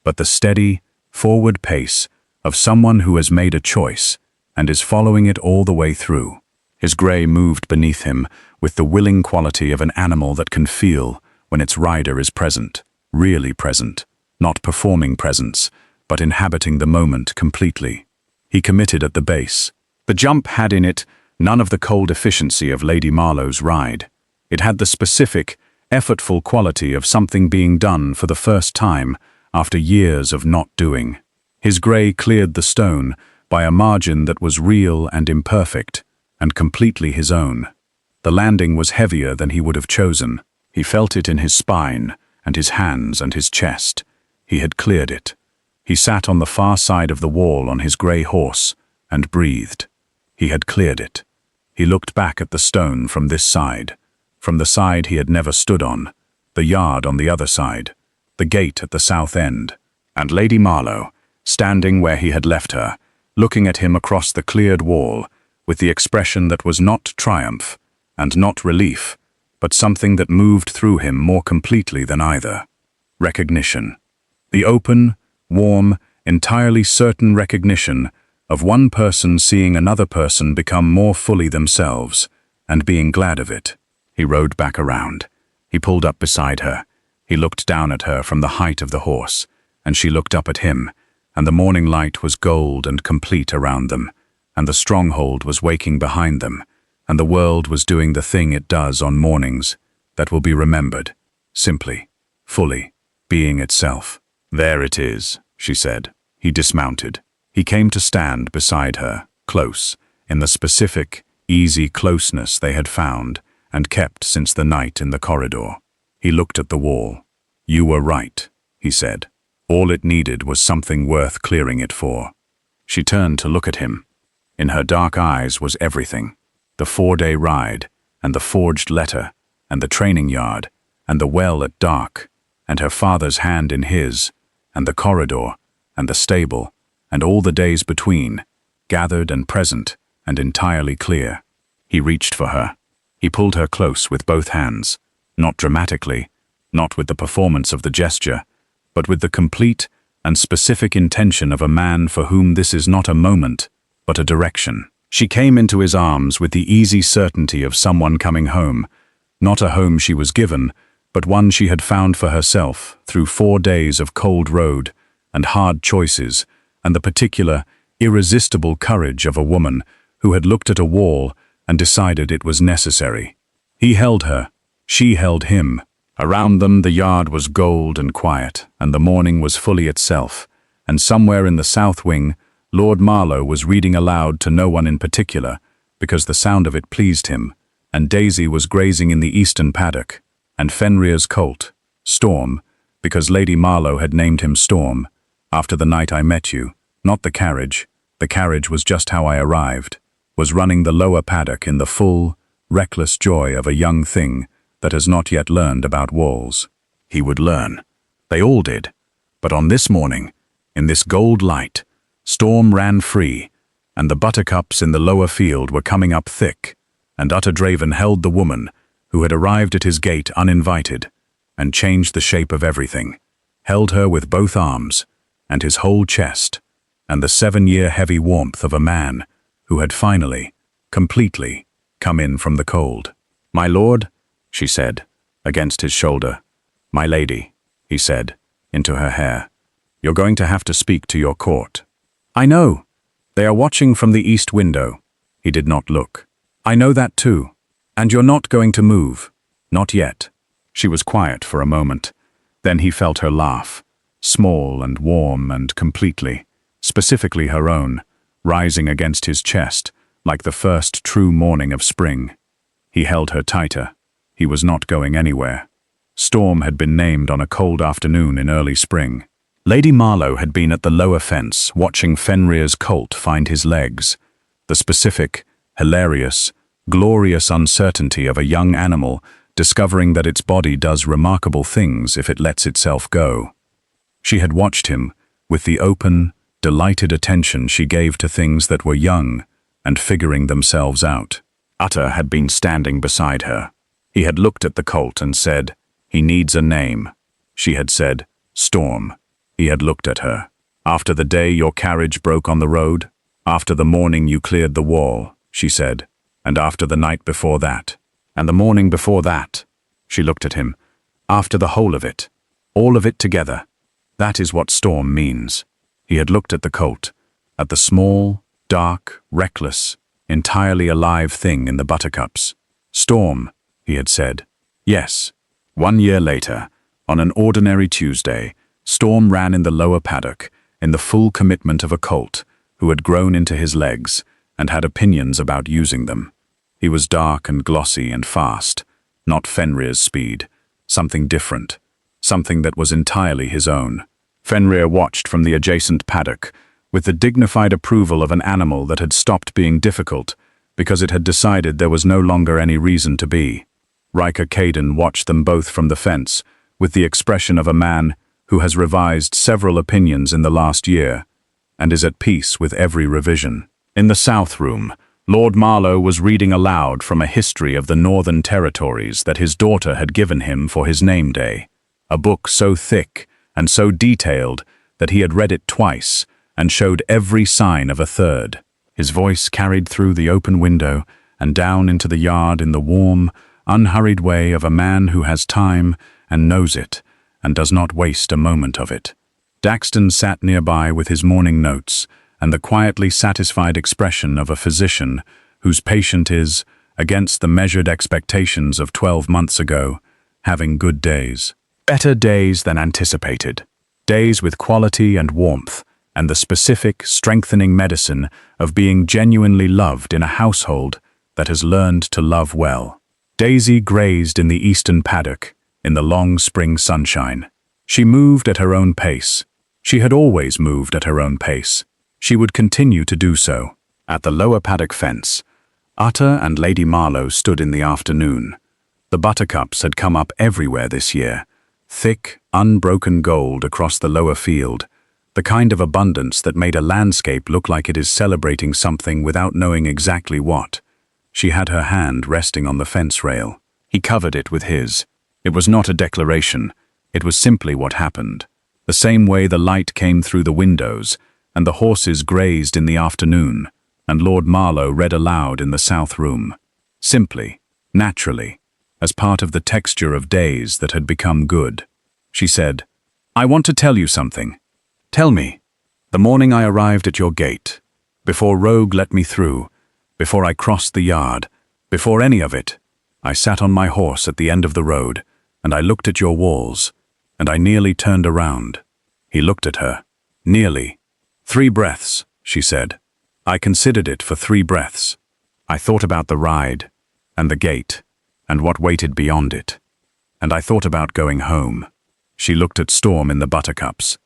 but the steady, forward pace of someone who has made a choice and is following it all the way through. His grey moved beneath him with the willing quality of an animal that can feel when its rider is present, really present, not performing presence, but inhabiting the moment completely. He committed at the base. The jump had in it none of the cold efficiency of Lady Marlow's ride. It had the specific, effortful quality of something being done for the first time after years of not doing. His grey cleared the stone by a margin that was real and imperfect, and completely his own. The landing was heavier than he would have chosen. He felt it in his spine, and his hands and his chest. He had cleared it. He sat on the far side of the wall on his grey horse, and breathed. He had cleared it. He looked back at the stone from this side, from the side he had never stood on, the yard on the other side, the gate at the south end, and Lady Marlow, standing where he had left her, looking at him across the cleared wall, with the expression that was not triumph, and not relief, but something that moved through him more completely than either. Recognition. The open, warm, entirely certain recognition of one person seeing another person become more fully themselves, and being glad of it. He rode back around. He pulled up beside her. He looked down at her from the height of the horse, and she looked up at him, and the morning light was gold and complete around them, and the stronghold was waking behind them, and the world was doing the thing it does on mornings that will be remembered, simply, fully, being itself. "There it is," she said. He dismounted. He came to stand beside her, close, in the specific, easy closeness they had found and kept since the night in the corridor. He looked at the wall. "You were right," he said. "All it needed was something worth clearing it for." She turned to look at him. In her dark eyes was everything. The 4-day ride, and the forged letter, and the training yard, and the well at dark, and her father's hand in his, and the corridor, and the stable, and all the days between, gathered and present, and entirely clear. He reached for her. He pulled her close with both hands, not dramatically, not with the performance of the gesture, but with the complete and specific intention of a man for whom this is not a moment, but a direction. She came into his arms with the easy certainty of someone coming home, not a home she was given, but one she had found for herself through 4 days of cold road and hard choices, and the particular, irresistible courage of a woman who had looked at a wall and decided it was necessary. He held her. She held him. Around them the yard was gold and quiet, and the morning was fully itself, and somewhere in the south wing, Lord Marlow was reading aloud to no one in particular, because the sound of it pleased him, and Daisy was grazing in the eastern paddock, and Fenrir's colt, Storm, because Lady Marlow had named him Storm, after the night I met you, not the carriage was just how I arrived, was running the lower paddock in the full, reckless joy of a young thing that has not yet learned about walls. He would learn. They all did. But on this morning, in this gold light, Storm ran free, and the buttercups in the lower field were coming up thick, and utter Draven held the woman, who had arrived at his gate uninvited, and changed the shape of everything, held her with both arms, and his whole chest, and the 7-year heavy warmth of a man who had finally, completely, come in from the cold. "My lord," she said, against his shoulder. "My lady," he said, into her hair. "You're going to have to speak to your court." "I know. They are watching from the east window." He did not look. "I know that too. And you're not going to move. Not yet." She was quiet for a moment. Then he felt her laugh, small and warm and completely, specifically her own, rising against his chest like the first true morning of spring. He held her tighter. He was not going anywhere. Storm had been named on a cold afternoon in early spring. Lady Marlow had been at the lower fence watching Fenrir's colt find his legs, the specific, hilarious, glorious uncertainty of a young animal discovering that its body does remarkable things if it lets itself go. She had watched him with the open, delighted attention she gave to things that were young and figuring themselves out. Utter had been standing beside her. He had looked at the colt and said, "He needs a name." She had said, "Storm." He had looked at her. "After the day your carriage broke on the road, after the morning you cleared the wall," she said, "and after the night before that, and the morning before that," she looked at him, "after the whole of it, all of it together. That is what Storm means." He had looked at the colt, at the small, dark, reckless, entirely alive thing in the buttercups. "Storm," he had said. Yes. 1 year later, on an ordinary Tuesday, Storm ran in the lower paddock, in the full commitment of a colt who had grown into his legs and had opinions about using them. He was dark and glossy and fast, not Fenrir's speed, something different, something that was entirely his own. Fenrir watched from the adjacent paddock, with the dignified approval of an animal that had stopped being difficult because it had decided there was no longer any reason to be. Riker Caden watched them both from the fence, with the expression of a man who has revised several opinions in the last year, and is at peace with every revision. In the south room, Lord Marlow was reading aloud from a history of the Northern Territories that his daughter had given him for his name day, a book so thick and so detailed that he had read it twice and showed every sign of a third. His voice carried through the open window and down into the yard in the warm, unhurried way of a man who has time and knows it, and does not waste a moment of it. Daxton sat nearby with his morning notes, and the quietly satisfied expression of a physician whose patient is, against the measured expectations of 12 months ago, having good days. Better days than anticipated. Days with quality and warmth, and the specific, strengthening medicine of being genuinely loved in a household that has learned to love well. Daisy grazed in the eastern paddock, in the long spring sunshine. She moved at her own pace. She had always moved at her own pace. She would continue to do so. At the lower paddock fence, Utter and Lady Marlow stood in the afternoon. The buttercups had come up everywhere this year, thick, unbroken gold across the lower field, the kind of abundance that made a landscape look like it is celebrating something without knowing exactly what. She had her hand resting on the fence rail. He covered it with his. It was not a declaration. It was simply what happened. The same way the light came through the windows, and the horses grazed in the afternoon, and Lord Marlow read aloud in the south room. Simply, naturally, as part of the texture of days that had become good. She said, "I want to tell you something." "Tell me." "The morning I arrived at your gate, before Rogue let me through, before I crossed the yard, before any of it, I sat on my horse at the end of the road, and I looked at your walls, and I nearly turned around." He looked at her. "Nearly. 3 breaths," she said. "I considered it for 3 breaths. I thought about the ride, and the gate, and what waited beyond it. And I thought about going home." She looked at Storm in the buttercups.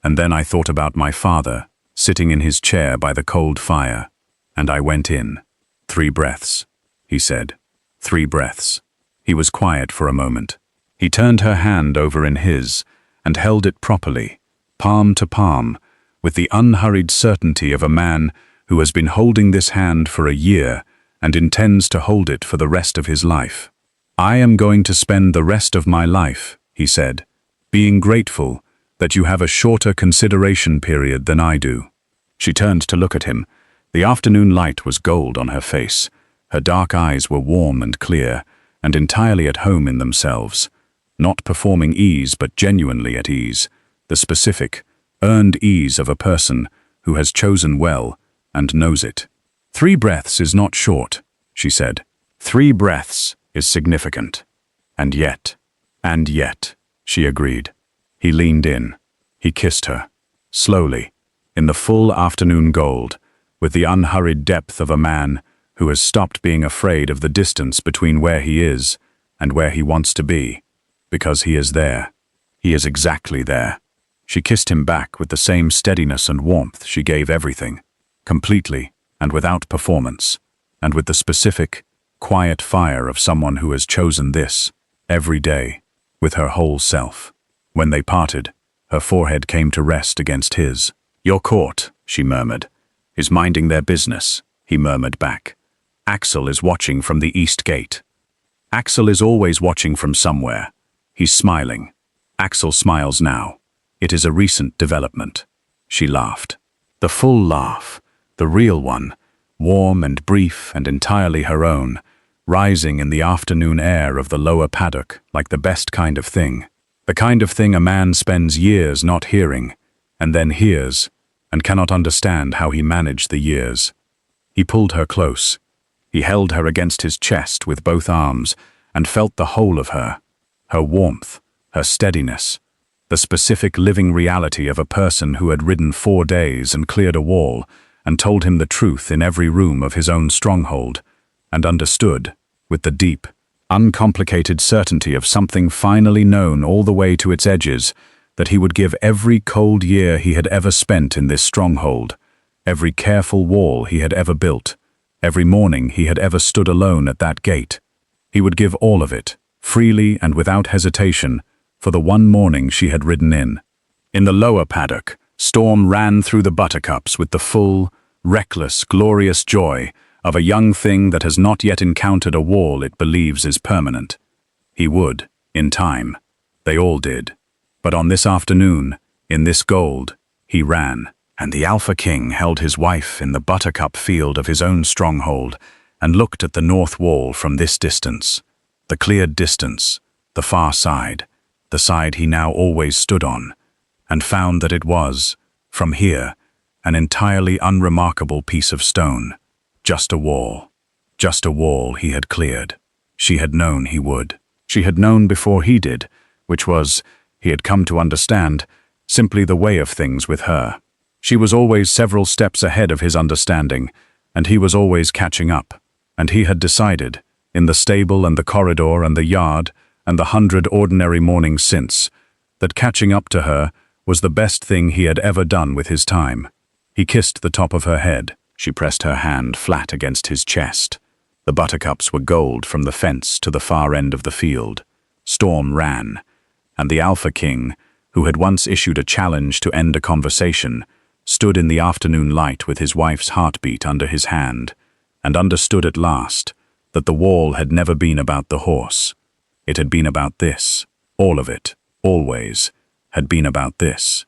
"And then I thought about my father, sitting in his chair by the cold fire. And I went in. 3 breaths," he said. 3 breaths. He was quiet for a moment. He turned her hand over in his, and held it properly, palm to palm, with the unhurried certainty of a man who has been holding this hand for a year and intends to hold it for the rest of his life. "I am going to spend the rest of my life," he said, "being grateful that you have a shorter consideration period than I do." She turned to look at him. The afternoon light was gold on her face. Her dark eyes were warm and clear, and entirely at home in themselves. Not performing ease, but genuinely at ease. The specific, earned ease of a person who has chosen well and knows it. 3 breaths is not short, she said. 3 breaths is significant. And yet, she agreed. He leaned in. He kissed her. Slowly, in the full afternoon gold, with the unhurried depth of a man who has stopped being afraid of the distance between where he is and where he wants to be, because he is there. He is exactly there. She kissed him back with the same steadiness and warmth she gave everything, completely and without performance, and with the specific, quiet fire of someone who has chosen this, every day, with her whole self. When they parted, her forehead came to rest against his. "Your court," she murmured, "is minding their business," he murmured back. "Axel is watching from the east gate." Axel is always watching from somewhere. He's smiling. Axel smiles now. It is a recent development. She laughed. The full laugh, the real one, warm and brief and entirely her own, rising in the afternoon air of the lower paddock like the best kind of thing. The kind of thing a man spends years not hearing, and then hears, and cannot understand how he managed the years. He pulled her close. He held her against his chest with both arms, and felt the whole of her warmth, her steadiness, the specific living reality of a person who had ridden 4 days and cleared a wall, and told him the truth in every room of his own stronghold, and understood, with the deep, uncomplicated certainty of something finally known all the way to its edges, that he would give every cold year he had ever spent in this stronghold, every careful wall he had ever built, every morning he had ever stood alone at that gate. He would give all of it, freely and without hesitation, for the one morning she had ridden in. In the lower paddock, Storm ran through the buttercups with the full, reckless, glorious joy of a young thing that has not yet encountered a wall it believes is permanent. He would, in time. They all did. But on this afternoon, in this gold, he ran, and the Alpha King held his wife in the buttercup field of his own stronghold and looked at the north wall from this distance, the cleared distance, the far side, the side he now always stood on, and found that it was, from here, an entirely unremarkable piece of stone. Just a wall. Just a wall he had cleared. She had known he would. She had known before he did, which was, he had come to understand, simply the way of things with her. She was always several steps ahead of his understanding, and he was always catching up. And he had decided, in the stable and the corridor and the yard and the 100 ordinary mornings since, that catching up to her was the best thing he had ever done with his time. He kissed the top of her head. She pressed her hand flat against his chest. The buttercups were gold from the fence to the far end of the field. Storm ran, and the Alpha King, who had once issued a challenge to end a conversation, stood in the afternoon light with his wife's heartbeat under his hand, and understood at last that the wall had never been about the horse. It had been about this. All of it, always, had been about this.